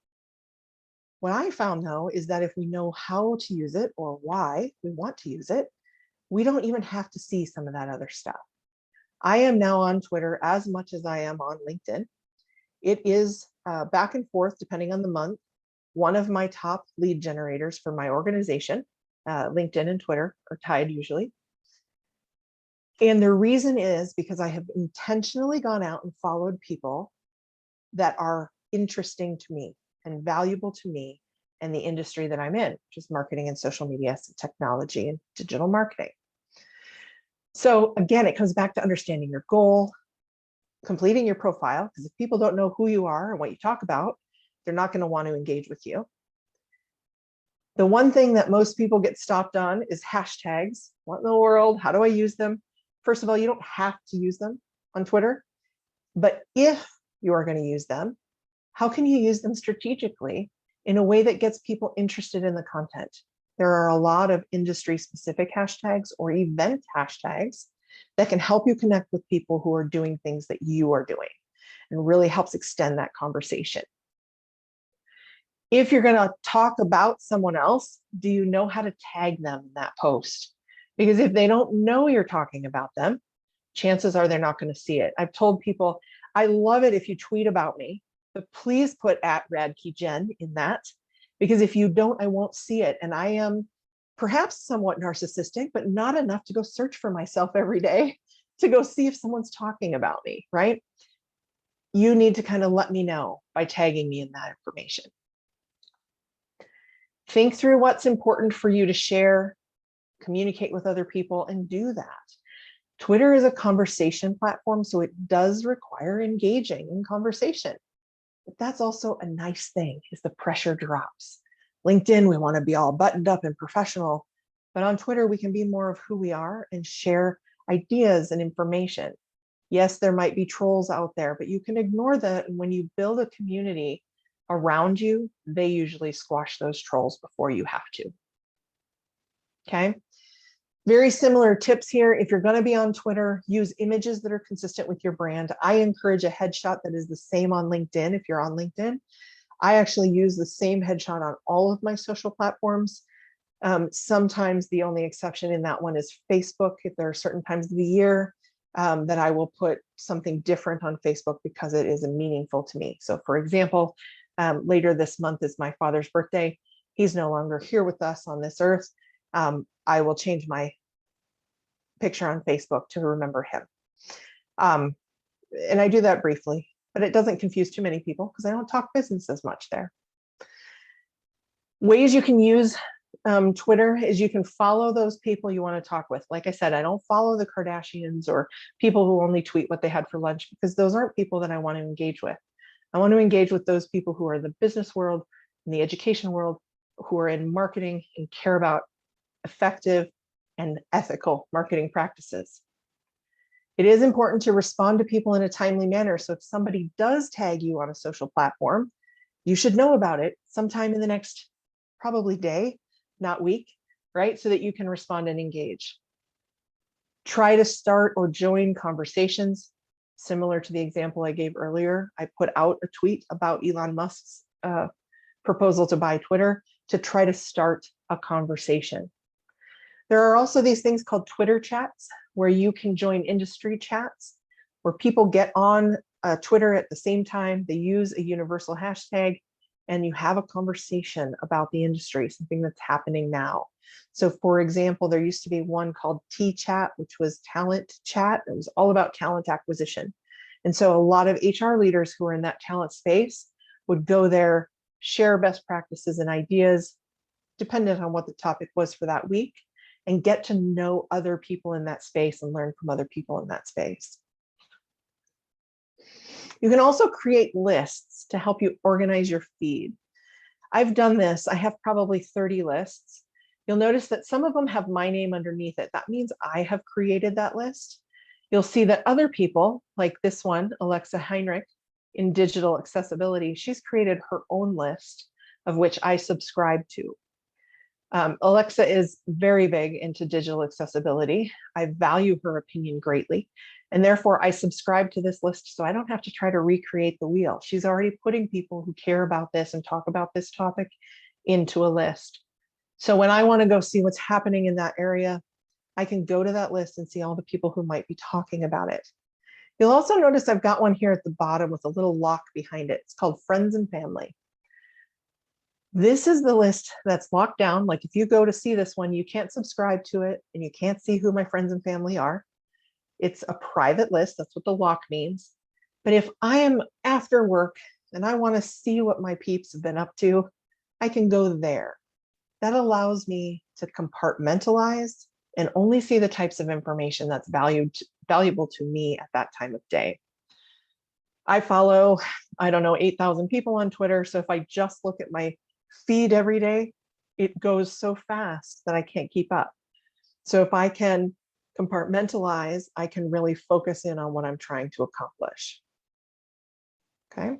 [SPEAKER 3] What I found though is that if we know how to use it or why we want to use it, we don't even have to see some of that other stuff. I am now on Twitter as much as I am on LinkedIn. It is back and forth depending on the month. One of my top lead generators for my organization, LinkedIn and Twitter are tied usually. And the reason is because I have intentionally gone out and followed people that are interesting to me and valuable to me and the industry that I'm in, which is marketing and social media, so technology and digital marketing. So again, it comes back to understanding your goal, completing your profile, because if people don't know who you are and what you talk about, they're not going to want to engage with you. The one thing that most people get stopped on is hashtags. What in the world? How do I use them? First of all, you don't have to use them on Twitter, but if you are going to use them, how can you use them strategically in a way that gets people interested in the content? There are a lot of industry-specific hashtags or event hashtags that can help you connect with people who are doing things that you are doing, and really helps extend that conversation. If you're going to talk about someone else, do you know how to tag them in that post? Because if they don't know you're talking about them, chances are they're not going to see it. I've told people, I love it if you tweet about me, but please put @𝙈𝙗𝙾 in that, because if you don't, I won't see it. And I am perhaps somewhat narcissistic, but not enough to go search for myself every day to go see if someone's talking about me, right? You need to kind of let me know by tagging me in that information. Think through what's important for you to share, communicate with other people, and do that. Twitter is a conversation platform, so it does require engaging in conversation. But that's also a nice thing, is the pressure drops. LinkedIn, we want to be all buttoned up and professional, but on Twitter, we can be more of who we are and share ideas and information. Yes, there might be trolls out there, but you can ignore that. And when you build a community around you, they usually squash those trolls before you have to. Okay. Very similar tips here. If you're going to be on Twitter, use images that are consistent with your brand. I encourage a headshot that is the same on LinkedIn if you're on LinkedIn. I actually use the same headshot on all of my social platforms. Sometimes the only exception in that one is Facebook. If there are certain times of the year that I will put something different on Facebook because it is meaningful to me. So for example, later this month is my father's birthday. He's no longer here with us on this earth. I will change my picture on Facebook to remember him. And I do that briefly, but it doesn't confuse too many people because I don't talk business as much there. Ways you can use Twitter is you can follow those people you want to talk with. Like I said, I don't follow the Kardashians or people who only tweet what they had for lunch, because those aren't people that I want to engage with. I want to engage with those people who are in the business world, in the education world, who are in marketing and care about effective and ethical marketing practices. It is important to respond to people in a timely manner. So if somebody does tag you on a social platform, you should know about it sometime in the next probably day, not week, right? So that you can respond and engage. Try to start or join conversations. Similar to the example I gave earlier, I put out a tweet about Elon Musk's proposal to buy Twitter to try to start a conversation. There are also these things called Twitter chats, where you can join industry chats, where people get on Twitter at the same time, they use a universal hashtag, and you have a conversation about the industry, something that's happening now. So for example, there used to be one called T-Chat, which was talent chat. It was all about talent acquisition. And so a lot of HR leaders who are in that talent space would go there, share best practices and ideas, depending on what the topic was for that week, and get to know other people in that space and learn from other people in that space. You can also create lists to help you organize your feed. I've done this. I have probably 30 lists. You'll notice that some of them have my name underneath it. That means I have created that list. You'll see that other people, like this one, 𝙈𝙭𝙭𝙞𝙢𝙈 in digital accessibility, she's created her own list of which I subscribe to. Alexa is very big into digital accessibility. I value her opinion greatly, and therefore I subscribe to this list so I don't have to try to recreate the wheel. She's already putting people who care about this and talk about this topic into a list. So when I want to go see what's happening in that area, I can go to that list and see all the people who might be talking about it. You'll also notice I've got one here at the bottom with a little lock behind it. It's called Friends and Family. This is the list that's locked down. Like if you go to see this one, you can't subscribe to it and you can't see who my friends and family are. It's a private list. That's what the lock means. But if I am after work and I want to see what my peeps have been up to, I can go there. That allows me to compartmentalize and only see the types of information that's valuable to me at that time of day. I follow, I don't know, 8,000 people on Twitter. So if I just look at my feed every day, it goes so fast that I can't keep up. So if I can compartmentalize, I can really focus in on what I'm trying to accomplish. Okay.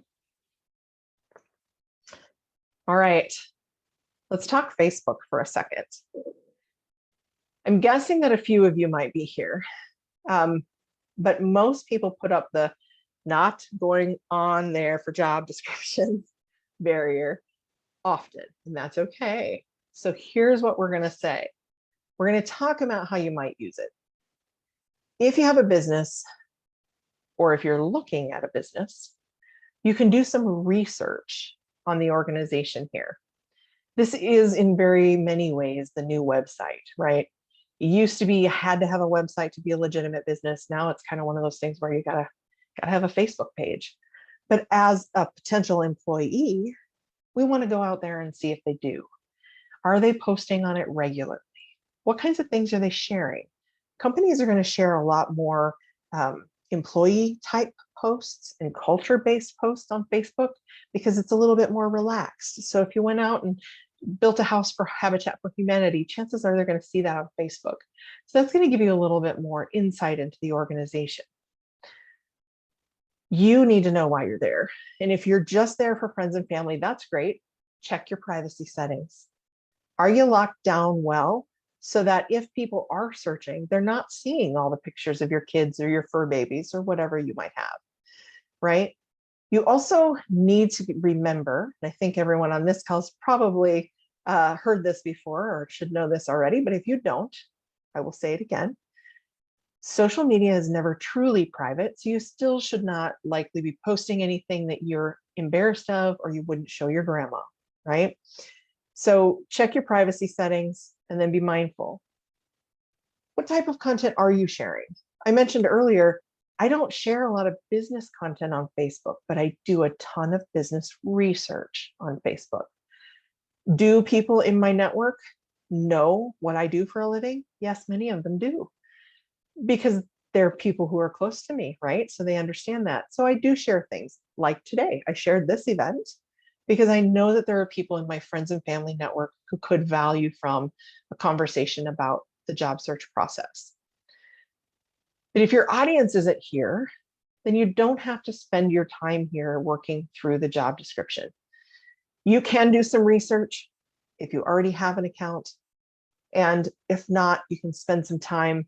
[SPEAKER 3] All right. Let's talk Facebook for a second. I'm guessing that a few of you might be here, but most people put up the not going on there for job descriptions barrier often, and that's okay. So here's what we're going to say. We're going to talk about how you might use it. If you have a business, or if you're looking at a business, you can do some research on the organization here. This is in very many ways the new website, right? It used to be you had to have a website to be a legitimate business. Now it's kind of one of those things where you gotta have a Facebook page. But as a potential employee, we want to go out there and see if they do. Are they posting on it regularly? What kinds of things are they sharing? Companies are going to share a lot more employee type posts and culture-based posts on Facebook because it's a little bit more relaxed. So if you went out and built a house for Habitat for Humanity, chances are they're going to see that on Facebook. So that's going to give you a little bit more insight into the organization. You need to know why you're there. And if you're just there for friends and family, that's great. Check your privacy settings. Are you locked down well so that if people are searching, they're not seeing all the pictures of your kids or your fur babies or whatever you might have, right? You also need to remember, and I think everyone on this call has probably heard this before or should know this already, but if you don't, I will say it again. Social media is never truly private, so you still should not likely be posting anything that you're embarrassed of or you wouldn't show your grandma, right? So check your privacy settings and then be mindful. What type of content are you sharing? I mentioned earlier, I don't share a lot of business content on Facebook, but I do a ton of business research on Facebook. Do people in my network know what I do for a living? Yes, many of them do, because they're people who are close to me, right? So they understand that. So I do share things like today. I shared this event because I know that there are people in my friends and family network who could value from a conversation about the job search process. But if your audience isn't here, then you don't have to spend your time here working through the job description. You can do some research if you already have an account. And if not, you can spend some time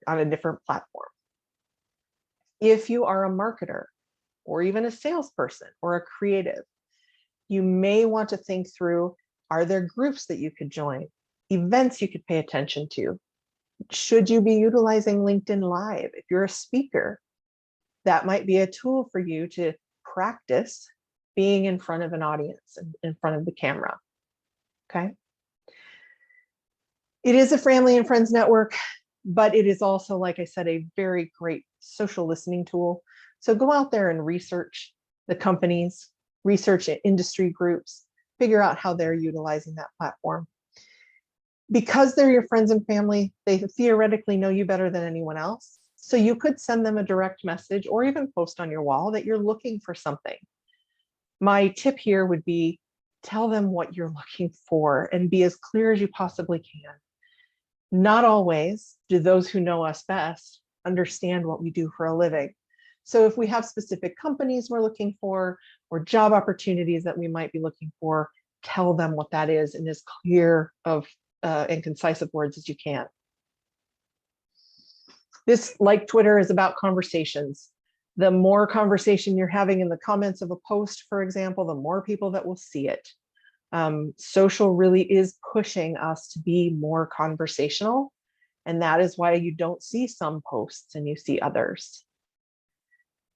[SPEAKER 3] on a different platform. If you are a marketer or even a salesperson or a creative, you may want to think through, are there groups that you could join, events you could pay attention to? Should you be utilizing LinkedIn Live? If you're a speaker, that might be a tool for you to practice being in front of an audience and in front of the camera, okay? It is a family and friends network, but it is also, like I said, a very great social listening tool. So go out there and research the companies, research industry groups, figure out how they're utilizing that platform. Because they're your friends and family, they theoretically know you better than anyone else. So you could send them a direct message or even post on your wall that you're looking for something. My tip here would be tell them what you're looking for and be as clear as you possibly can. Not always do those who know us best understand what we do for a living. So if we have specific companies we're looking for or job opportunities that we might be looking for, tell them what that is in as clear of and concise of words as you can. This, like Twitter, is about conversations. The more conversation you're having in the comments of a post, for example, the more people that will see it. Social really is pushing us to be more conversational, and that is why you don't see some posts and you see others.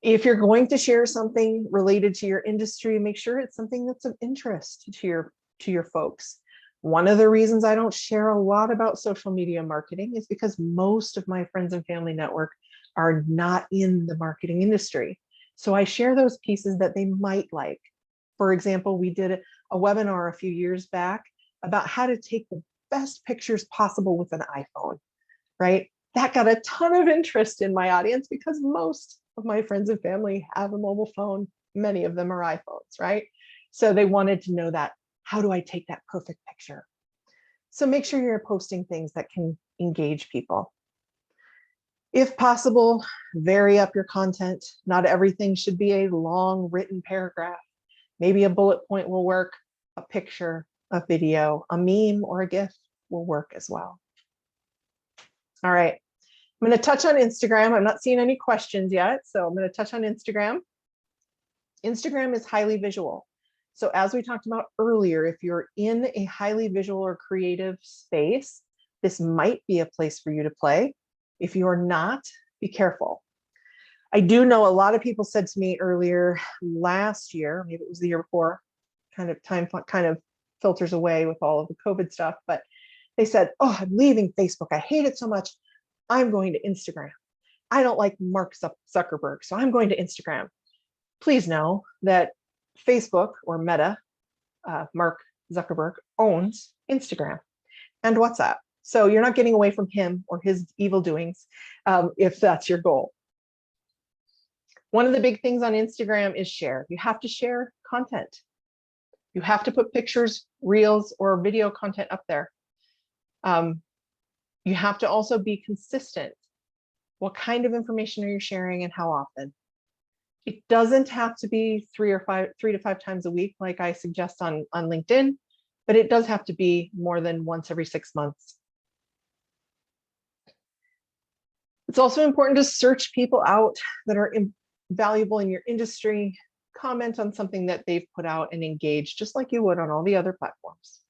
[SPEAKER 3] If you're going to share something related to your industry, make sure it's something that's of interest to your folks. One of the reasons I don't share a lot about social media marketing is because most of my friends and family network are not in the marketing industry. So I share those pieces that they might like. For example, we did a webinar a few years back about how to take the best pictures possible with an iPhone, right? That got a ton of interest in my audience because most of my friends and family have a mobile phone. Many of them are iPhones, right? So they wanted to know that, how do I take that perfect picture? So make sure you're posting things that can engage people. If possible, vary up your content. Not everything should be a long written paragraph. Maybe a bullet point will work, a picture, a video, a meme, or a GIF will work as well. All right, I'm going to touch on Instagram. I'm not seeing any questions yet, so I'm going to touch on Instagram. Instagram is highly visual. So as we talked about earlier, if you're in a highly visual or creative space, this might be a place for you to play. If you're not, be careful. I do know a lot of people said to me earlier last year, maybe it was the year before, kind of time kind of filters away with all of the COVID stuff, but they said, oh, I'm leaving Facebook. I hate it so much. I'm going to Instagram. I don't like Mark Zuckerberg, so I'm going to Instagram. Please know that Facebook, or Meta, Mark Zuckerberg, owns Instagram and WhatsApp. So you're not getting away from him or his evil doings if that's your goal. One of the big things on Instagram is share. You have to share content. You have to put pictures, reels, or video content up there. You have to also be consistent. What kind of information are you sharing and how often? It doesn't have to be 3 to 5 times a week, like I suggest on LinkedIn, but it does have to be more than once every 6 months. It's also important to search people out that are valuable in your industry, comment on something that they've put out, and engage just like you would on all the other platforms.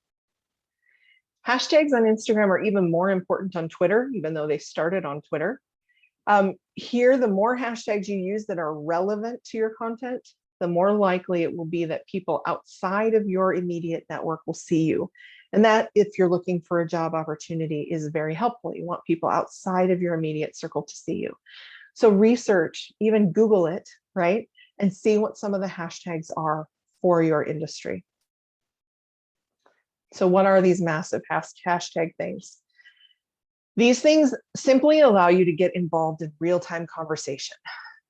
[SPEAKER 3] Hashtags on Instagram are even more important on Twitter, even though they started on Twitter. Here, the more hashtags you use that are relevant to your content, the more likely it will be that people outside of your immediate network will see you. And that, if you're looking for a job opportunity, is very helpful. You want people outside of your immediate circle to see you. So research, even Google it, right? And see what some of the hashtags are for your industry. So what are these massive hashtag things? These things simply allow you to get involved in real-time conversation.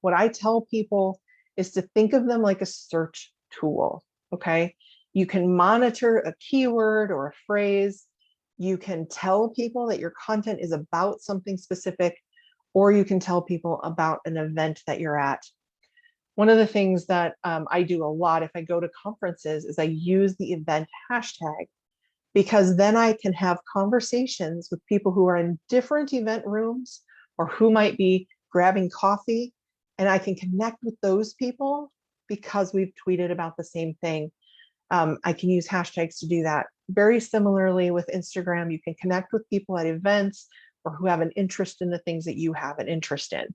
[SPEAKER 3] What I tell people is to think of them like a search tool, okay? You can monitor a keyword or a phrase. You can tell people that your content is about something specific, or you can tell people about an event that you're at. One of the things that I do a lot if I go to conferences is I use the event hashtag, because then I can have conversations with people who are in different event rooms or who might be grabbing coffee, and I can connect with those people because we've tweeted about the same thing. I can use hashtags to do that. Very similarly with Instagram, you can connect with people at events or who have an interest in the things that you have an interest in.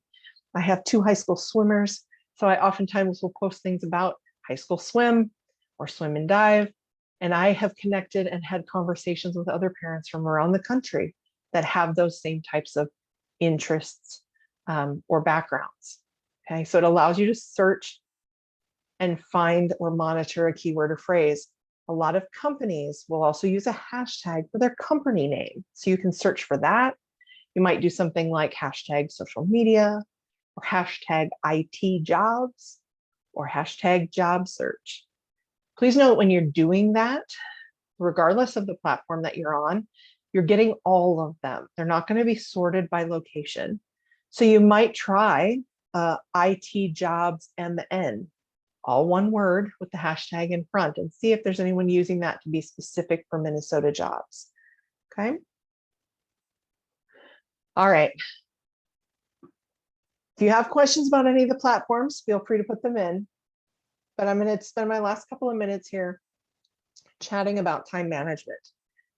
[SPEAKER 3] I have 2 high school swimmers, so I oftentimes will post things about high school swim or swim and dive. And I have connected and had conversations with other parents from around the country that have those same types of interests or backgrounds. Okay, so it allows you to search and find or monitor a keyword or phrase. A lot of companies will also use a hashtag for their company name. So you can search for that. You might do something like hashtag social media, or hashtag IT jobs, or hashtag job search. Please note when you're doing that, regardless of the platform that you're on, you're getting all of them. They're not going to be sorted by location. So you might try IT jobs and the N, all one word with the hashtag in front, and see if there's anyone using that to be specific for Minnesota jobs. Okay. All right. If you have questions about any of the platforms, feel free to put them in. But I'm going to spend my last couple of minutes here chatting about time management,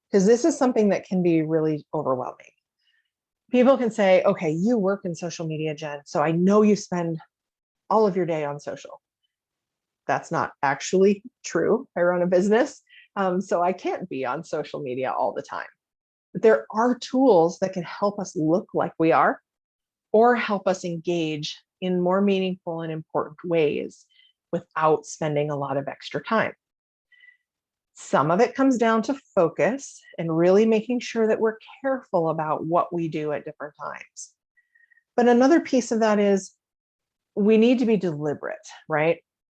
[SPEAKER 3] because this is something that can be really overwhelming. People can say, okay, you work in social media, Jen, so I know you spend all of your day on social. That's not actually true. I run a business, so I can't be on social media all the time. But there are tools that can help us look like we are, or help us engage in more meaningful and important ways without spending a lot of extra time. Some of it comes down to focus and really making sure that we're careful about what we do at different times. But another piece of that is we need to be deliberate, right?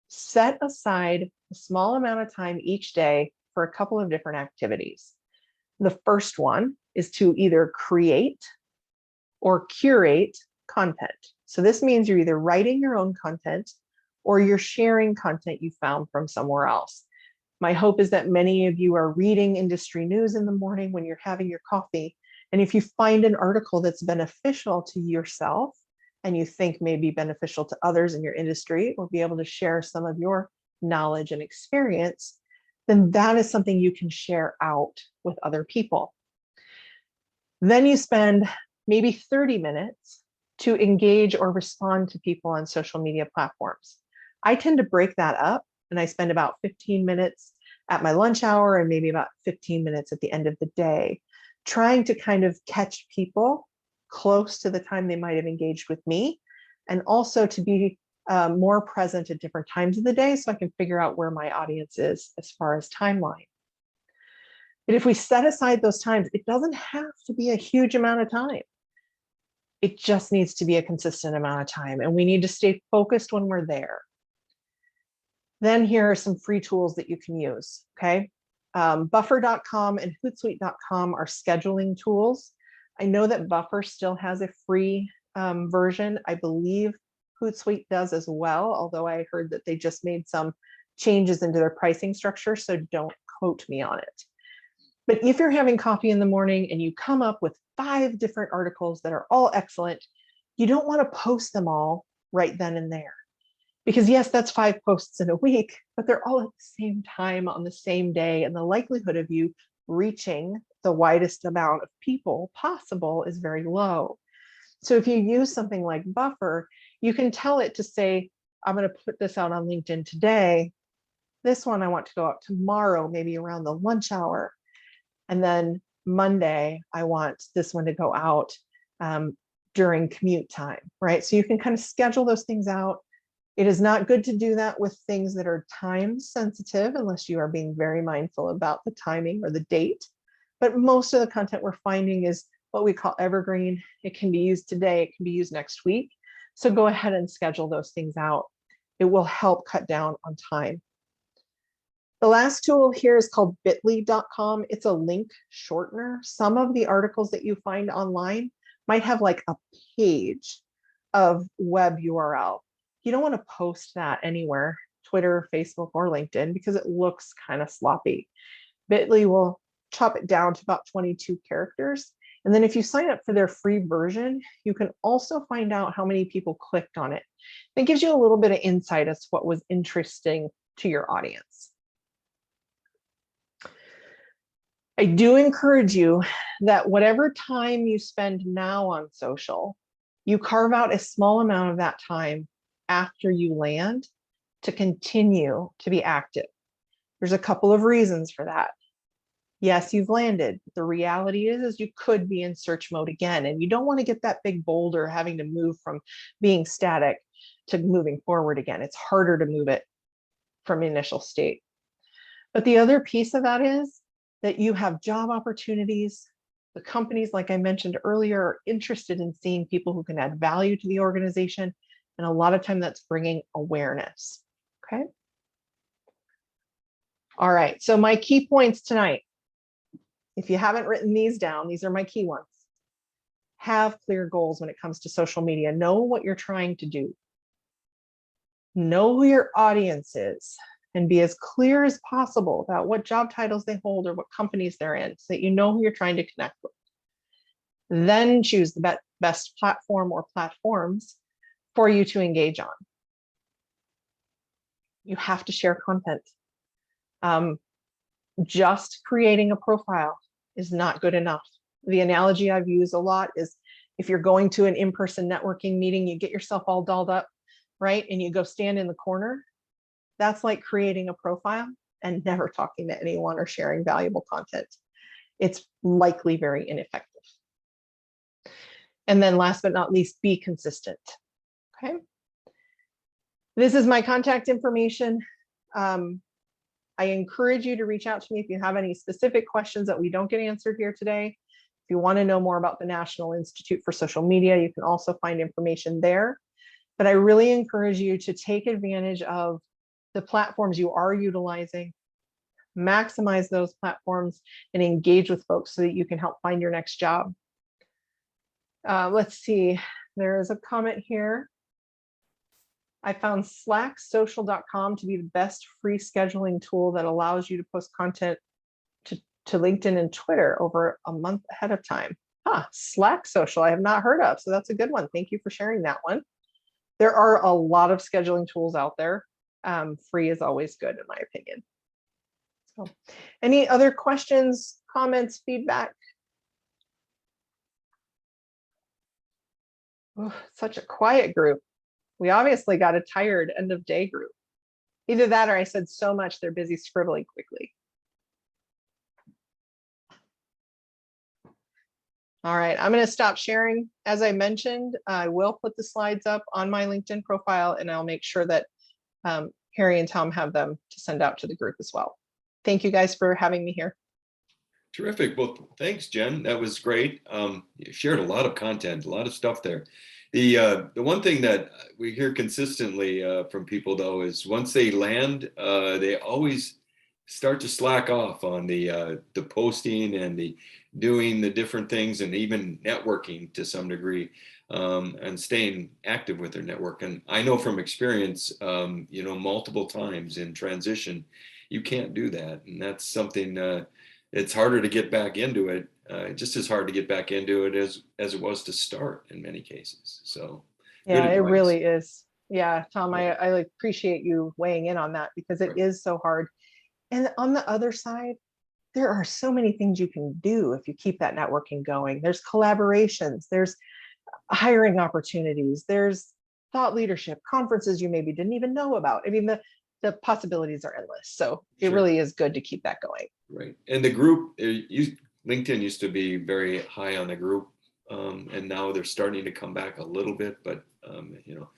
[SPEAKER 3] Set aside a small amount of time each day for a couple of different activities. The first one is to either create or curate content. So this means you're either writing your own content or you're sharing content you found from somewhere else. My hope is that many of you are reading industry news in the morning when you're having your coffee. And if you find an article that's beneficial to yourself and you think may be beneficial to others in your industry, or be able to share some of your knowledge and experience, then that is something you can share out with other people. Then you spend maybe 30 minutes to engage or respond to people on social media platforms. I tend to break that up, and I spend about 15 minutes at my lunch hour and maybe about 15 minutes at the end of the day, trying to kind of catch people close to the time they might have engaged with me, and also to be more present at different times of the day so I can figure out where my audience is as far as timeline. But if we set aside those times, it doesn't have to be a huge amount of time. It just needs to be a consistent amount of time, and we need to stay focused when we're there. Then here are some free tools that you can use, okay? Buffer.com and Hootsuite.com are scheduling tools. I know that Buffer still has a free version. I believe Hootsuite does as well, although I heard that they just made some changes into their pricing structure, so don't quote me on it. But if you're having coffee in the morning and you come up with 5 different articles that are all excellent, you don't want to post them all right then and there. Because yes, that's 5 posts in a week, but they're all at the same time on the same day. And the likelihood of you reaching the widest amount of people possible is very low. So if you use something like Buffer, you can tell it to say, I'm going to put this out on LinkedIn today. This one I want to go out tomorrow, maybe around the lunch hour. And then Monday, I want this one to go out during commute time, right? So you can kind of schedule those things out. It is not good to do that with things that are time sensitive unless you are being very mindful about the timing or the date. But most of the content we're finding is what we call evergreen. It can be used today, it can be used next week. So go ahead and schedule those things out. It will help cut down on time. The last tool here is called bit.ly.com. It's a link shortener. Some of the articles that you find online might have like a page of web URL. You don't want to post that anywhere, Twitter, Facebook, or LinkedIn, because it looks kind of sloppy. Bit.ly will chop it down to about 22 characters. And then if you sign up for their free version, you can also find out how many people clicked on it. It gives you a little bit of insight as to what was interesting to your audience. I do encourage you that whatever time you spend now on social, you carve out a small amount of that time after you land to continue to be active. There's a couple of reasons for that. Yes, you've landed. The reality is you could be in search mode again, and you don't want to get that big boulder having to move from being static to moving forward again. It's harder to move it from initial state. But the other piece of that is that you have job opportunities. The companies, like I mentioned earlier, are interested in seeing people who can add value to the organization. And a lot of time that's bringing awareness, okay? All right, so my key points tonight. If you haven't written these down, these are my key ones. Have clear goals when it comes to social media. Know what you're trying to do. Know who your audience is and be as clear as possible about what job titles they hold or what companies they're in so that you know who you're trying to connect with. Then choose the best platform or platforms for you to engage on. You have to share content. Just creating a profile is not good enough. The analogy I've used a lot is if you're going to an in-person networking meeting, you get yourself all dolled up, right? And you go stand in the corner. That's like creating a profile and never talking to anyone or sharing valuable content. It's likely very ineffective. And then last but not least, be consistent, okay? This is my contact information. I encourage you to reach out to me if you have any specific questions that we don't get answered here today. If you want to know more about the National Institute for Social Media, you can also find information there. But I really encourage you to take advantage of the platforms you are utilizing, maximize those platforms, and engage with folks so that you can help find your next job. Let's see, there is a comment here. I found slacksocial.com to be the best free scheduling tool that allows you to post content to LinkedIn and Twitter over a month ahead of time. Slack Social, I have not heard of, so that's a good one. Thank you for sharing that one. There are a lot of scheduling tools out there. free is always good, in my opinion. So, any other questions, comments, feedback? Oh, such a quiet group. We obviously got a tired end of day group. Either that or I said so much they're busy scribbling quickly. All right, I'm going to stop sharing. As I mentioned, I will put the slides up on my LinkedIn profile, and I'll make sure that Harry and Tom have them to send out to the group as well. Thank you guys for having me here.
[SPEAKER 1] Terrific. Well, thanks, Jen. That was great. You shared a lot of content, a lot of stuff there. The one thing that we hear consistently from people, though, is once they land, they always start to slack off on the posting and the doing the different things, and even networking to some degree, and staying active with their network. And I know from experience, you know, multiple times in transition, you can't do that, and that's something. It's harder to get back into it, just as hard to get back into it as it was to start in many cases. So
[SPEAKER 3] yeah, it really is. Yeah, Tom, I appreciate you weighing in on that, because it is so hard. And on the other side, there are so many things you can do if you keep that networking going. There's collaborations, there's hiring opportunities, there's thought leadership, conferences you maybe didn't even know about. I mean, the possibilities are endless. So it really is good to keep that going.
[SPEAKER 1] Right. And the group, LinkedIn used to be very high on the group, and now they're starting to come back a little bit, but you know,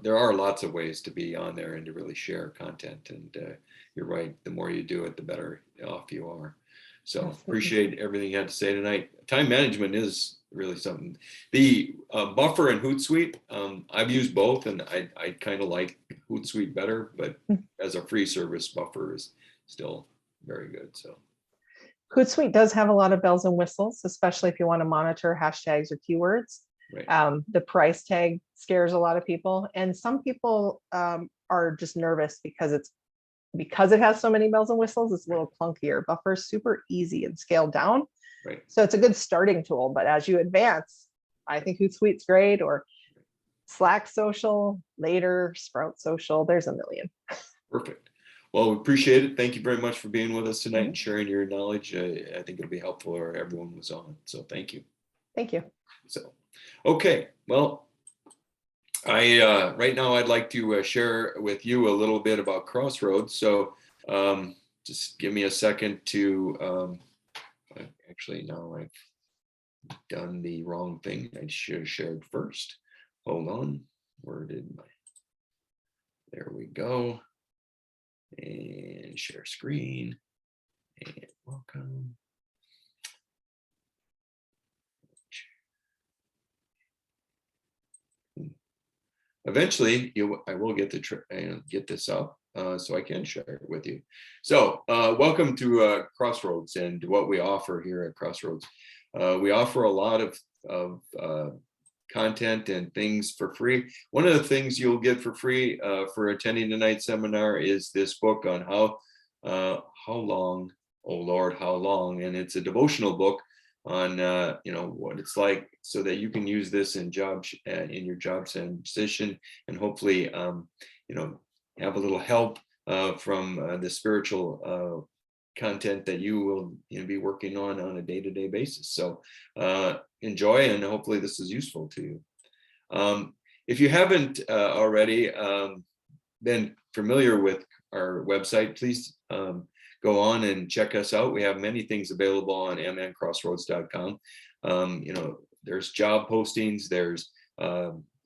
[SPEAKER 1] there are lots of ways to be on there and to really share content. And you're right, the more you do it, the better off you are. So appreciate everything you had to say tonight. Time management is really something. The Buffer and Hootsuite, I've used both, and I kind of like Hootsuite better, but as a free service, Buffer is still very good. So
[SPEAKER 3] Hootsuite does have a lot of bells and whistles, especially if you want to monitor hashtags or keywords. Right. The price tag scares a lot of people, and some people are just nervous because it has so many bells and whistles. It's a little clunkier. Buffer's super easy and scaled down. Right. So it's a good starting tool, but as you advance, I think Hootsuite's great, or Slack Social, later Sprout Social. There's a million. Perfect.
[SPEAKER 1] Well, we appreciate it. Thank you very much for being with us tonight and sharing your knowledge. I think it'll be helpful for everyone was on. So thank you.
[SPEAKER 3] Thank you.
[SPEAKER 1] So, okay. Well, right now I'd like to share with you a little bit about Crossroads. So just give me a second to, actually now I've done the wrong thing. I should have shared first. Hold on. Where did there we go. And share screen, and welcome. Eventually, I will get get this up so I can share it with you. So welcome to Crossroads and what we offer here at Crossroads. We offer a lot of content and things for free. One of the things you'll get for free for attending tonight's seminar is this book on how long, oh Lord, how long, and it's a devotional book on you know, what it's like, so that you can use this in your job transition, and hopefully you know, have a little help from the spiritual content that you will be working on a day-to-day basis. So enjoy, and hopefully this is useful to you. If you haven't already been familiar with our website, please go on and check us out. We have many things available on mncrossroads.com. You know, there's job postings, there's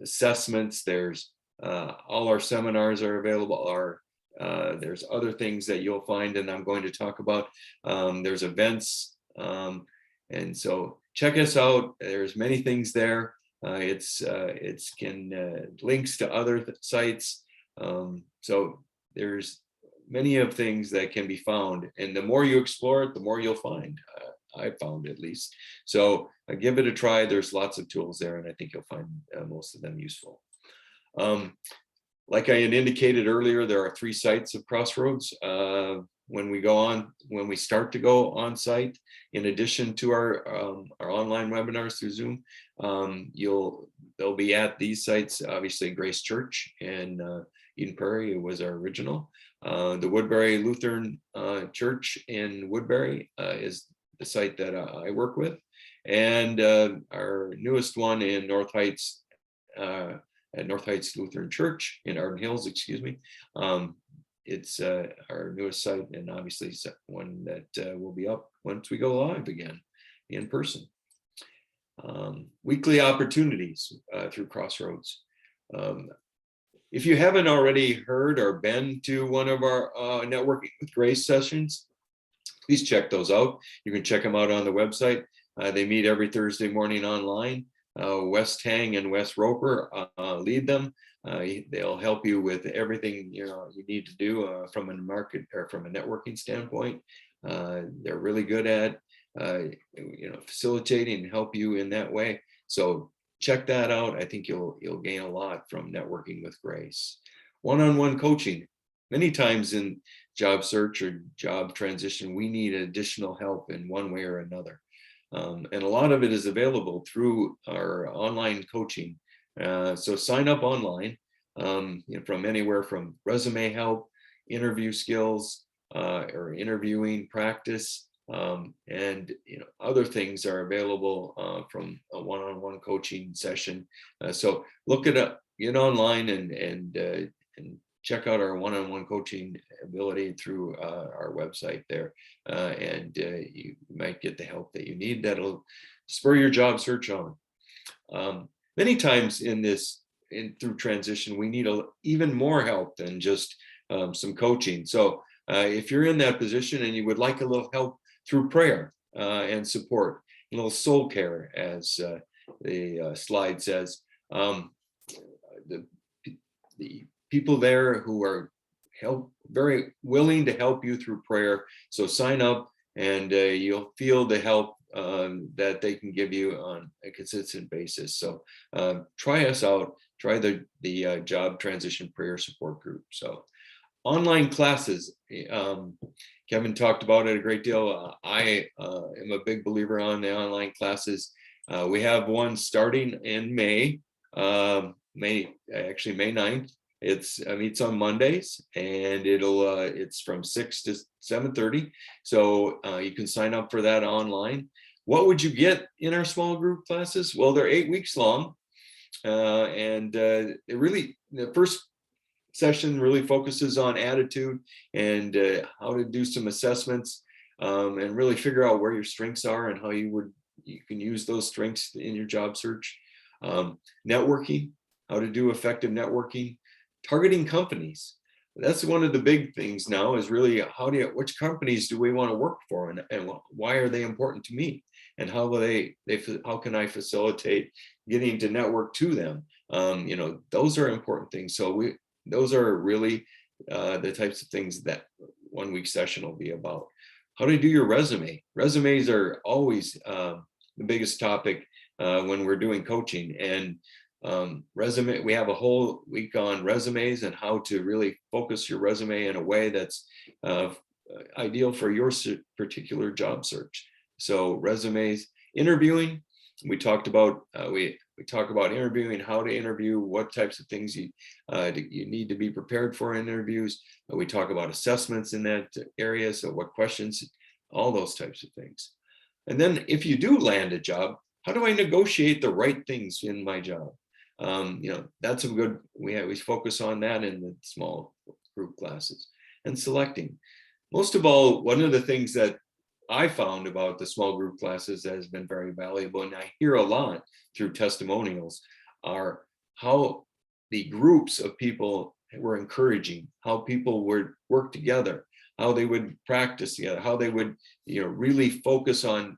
[SPEAKER 1] assessments, there's all our seminars are available. There's other things that you'll find, and I'm going to talk about. There's events, and so check us out. There's many things there. It's links to other sites. So there's many of things that can be found, and the more you explore it, the more you'll find. I found, at least. So give it a try. There's lots of tools there, and I think you'll find most of them useful. Like I had indicated earlier, there are 3 sites of Crossroads. When we start to go on site, in addition to our online webinars through Zoom, you'll they'll be at these sites, obviously Grace Church and Eden Prairie was our original. The Woodbury Lutheran Church in Woodbury is the site that I work with. And our newest one in North Heights, at North Heights Lutheran Church in Arden Hills, excuse me. It's our newest site, and obviously one that will be up once we go live again in person. Weekly opportunities through Crossroads. If you haven't already heard or been to one of our Networking with Grace sessions, please check those out. You can check them out on the website. They meet every Thursday morning online. Wes Tang and Wes Roper lead them. They'll help you with everything you need to do from a market or from a networking standpoint. They're really good at facilitating and help you in that way. So check that out. I think you'll gain a lot from Networking with Grace. One-on-one coaching. Many times in job search or job transition, we need additional help in one way or another. And a lot of it is available through our online coaching. So sign up online from anywhere from resume help, interview skills, or interviewing practice, and other things are available from a one-on-one coaching session. So look it up, get online and check out our one-on-one coaching ability through our website there, and you might get the help that you need that'll spur your job search on. Many times through transition, we need even more help than just some coaching. So if you're in that position and you would like a little help through prayer and support, a little soul care, as the slide says, the people there who are very willing to help you through prayer. So sign up and you'll feel the help that they can give you on a consistent basis. So try us out, try the job transition prayer support group. So online classes, Kevin talked about it a great deal. I am a big believer on the online classes. We have one starting in May 9th. It meets on Mondays, and it's from 6 to 7:30. So you can sign up for that online. What would you get in our small group classes? Well, they're 8 weeks long, and the first session really focuses on attitude and how to do some assessments and really figure out where your strengths are and how you can use those strengths in your job search. Networking, how to do effective networking. Targeting companies. That's one of the big things now, is really which companies do we want to work for, and why are they important to me, and how can I facilitate getting to network to them? Those are important things. So those are really the types of things that 1 week session will be about. How to do your resume. Resumes are always the biggest topic when we're doing coaching, and we have a whole week on resumes and how to really focus your resume in a way that's ideal for your particular job search. So resumes. Interviewing, we talked about we talk about interviewing, how to interview, what types of things you need to be prepared for in interviews. We talk about assessments in that area, so what questions, all those types of things. And then if you do land a job, how do I negotiate the right things in my job? That's a good, we focus on that in the small group classes. And selecting. Most of all, one of the things that I found about the small group classes that has been very valuable, and I hear a lot through testimonials, are how the groups of people were encouraging, how people would work together, how they would practice together, how they would really focus on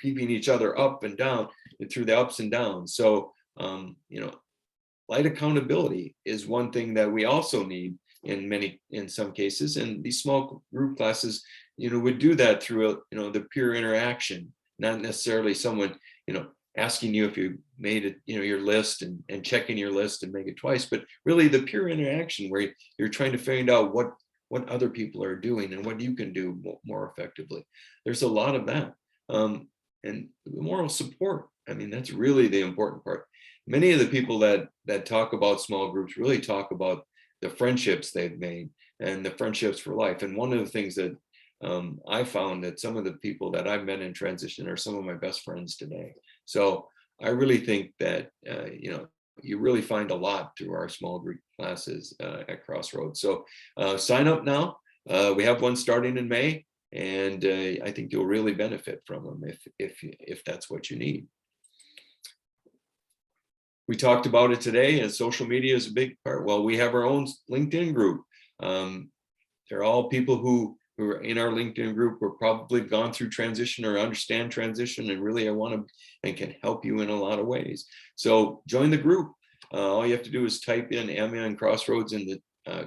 [SPEAKER 1] keeping each other up and down and through the ups and downs. So light accountability is one thing that we also need in some cases, and these small group classes would do that through the peer interaction, not necessarily someone asking you if you made it your list and checking your list and make it twice, but really the peer interaction where you're trying to find out what other people are doing and what you can do more effectively. There's a lot of that. and the moral support. I mean, that's really the important part. Many of the people that talk about small groups really talk about the friendships they've made and the friendships for life. And one of the things that I found that some of the people that I've met in transition are some of my best friends today. So I really think that, you really find a lot through our small group classes at Crossroads. So sign up now. We have one starting in May, and I think you'll really benefit from them if that's what you need. We talked about it today, and social media is a big part. Well, we have our own LinkedIn group. They're all people who are in our LinkedIn group who probably gone through transition or understand transition and really want to and can help you in a lot of ways. So join the group. All you have to do is type in MN Crossroads in the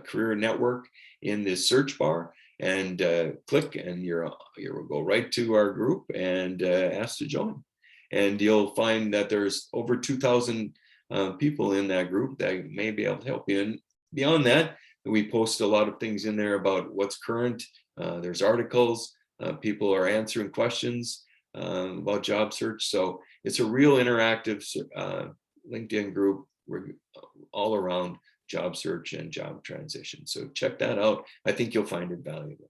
[SPEAKER 1] career network in the search bar and click, and you'll go right to our group and ask to join. And you'll find that there's over 2,000 people in that group that may be able to help you. And beyond that, we post a lot of things in there about what's current. There's articles, people are answering questions about job search. So it's a real interactive LinkedIn group. We're all around job search and job transition. So check that out. I think you'll find it valuable.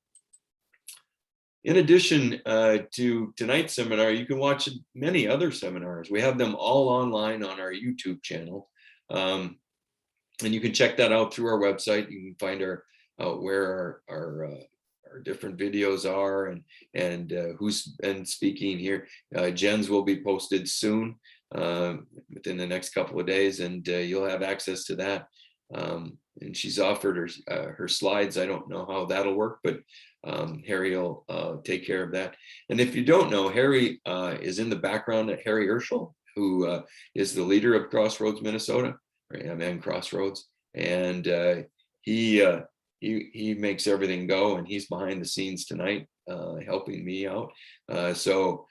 [SPEAKER 1] In addition to tonight's seminar, you can watch many other seminars. We have them all online on our YouTube channel. And you can check that out through our website. You can find where our different videos are and who's been speaking here. Jen's will be posted soon, within the next couple of days, and you'll have access to that. And she's offered her slides. I don't know how that'll work, but Harry will take care of that. And if you don't know, Harry is in the background at 𝙈𝙖𝙭, who is the leader of Crossroads, Minnesota, or MN Crossroads. And he makes everything go, and he's behind the scenes tonight, helping me out. So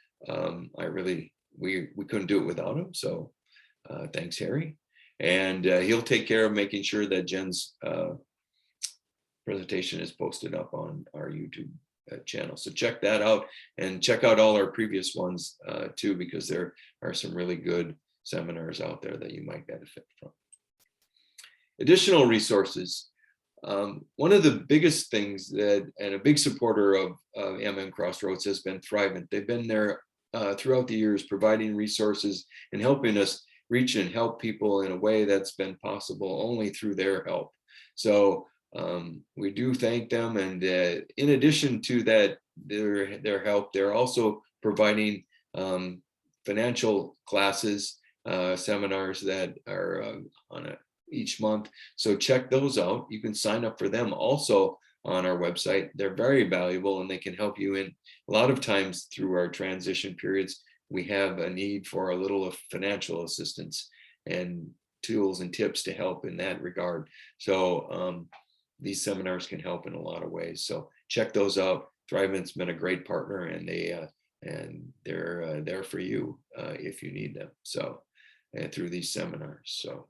[SPEAKER 1] we couldn't do it without him. So thanks, Harry. And he'll take care of making sure that Jen's presentation is posted up on our YouTube channel. So check that out, and check out all our previous ones too, because there are some really good seminars out there that you might benefit from. Additional resources. One of the biggest things and a big supporter of MN Crossroads has been 𝙈𝙘. They've been there throughout the years, providing resources and helping us reach and help people in a way that's been possible only through their help. So we do thank them. And in addition to that, their help, they're also providing financial classes, seminars that are on each month. So check those out. You can sign up for them also on our website. They're very valuable, and they can help you in a lot of times through our transition periods. We have a need for a little of financial assistance and tools and tips to help in that regard. So these seminars can help in a lot of ways. So check those out. 𝙈𝙘's been a great partner, and they're there for you if you need them. So through these seminars. So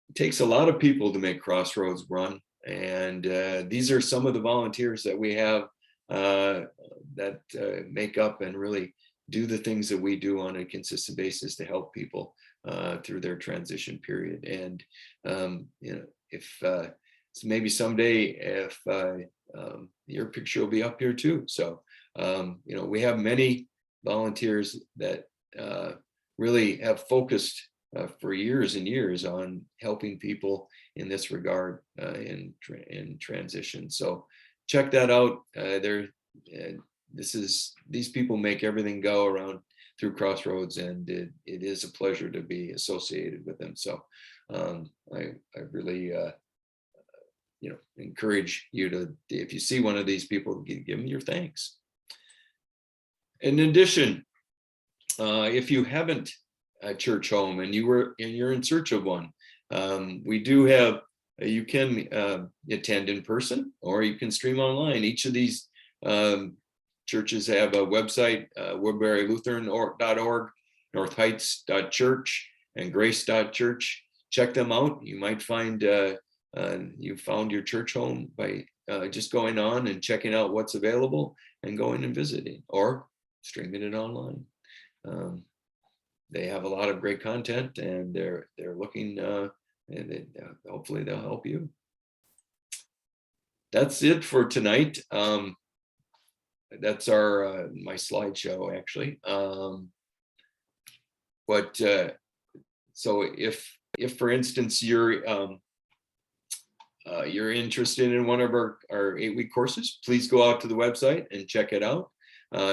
[SPEAKER 1] it takes a lot of people to make Crossroads run, and these are some of the volunteers that we have that make up and really do the things that we do on a consistent basis to help people through their transition period. And if so maybe someday if your picture will be up here too. So we have many volunteers that really have focused for years and years on helping people in this regard in transition. So check that out. These people make everything go around through Crossroads, and it is a pleasure to be associated with them. So I really encourage you to, if you see one of these people, give them your thanks. In addition, if you haven't a church home and you're in search of one, we do have, you can attend in person, or you can stream online. Each of these churches have a website, woodburylutheran.org, northheights.church, and grace.church. Check them out. You might find you found your church home by just going on and checking out what's available. and going and visiting or streaming it online. They have a lot of great content, and they're looking, hopefully they'll help you. That's it for tonight. That's our my slideshow actually. So if for instance you're interested in one of our 8-week courses, please go out to the website and check it out.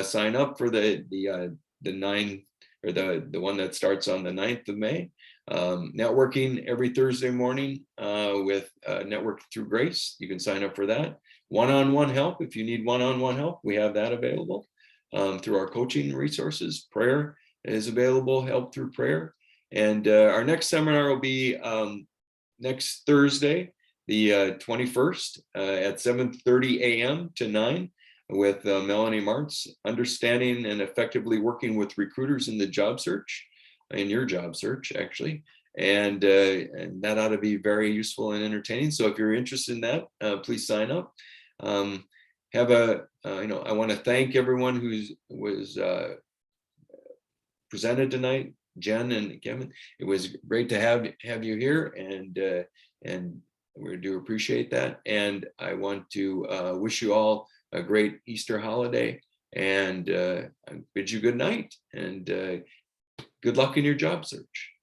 [SPEAKER 1] Sign up for the 9 or the one that starts on the 9th of May. Networking every Thursday morning with Network Through Grace. You can sign up for that. One-on-one help, if you need one-on-one help, we have that available through our coaching resources. Prayer is available, help through prayer. And our next seminar will be next Thursday, the 21st at 7:30 a.m. to 9 with Melanie Martz, understanding and effectively working with recruiters in the job search, in your job search actually. And that ought to be very useful and entertaining. So if you're interested in that, please sign up. I want to thank everyone who was presented tonight, Jen and Kevin. It was great to have you here, and we do appreciate that. And I want to wish you all a great Easter holiday, and I bid you good night, and good luck in your job search.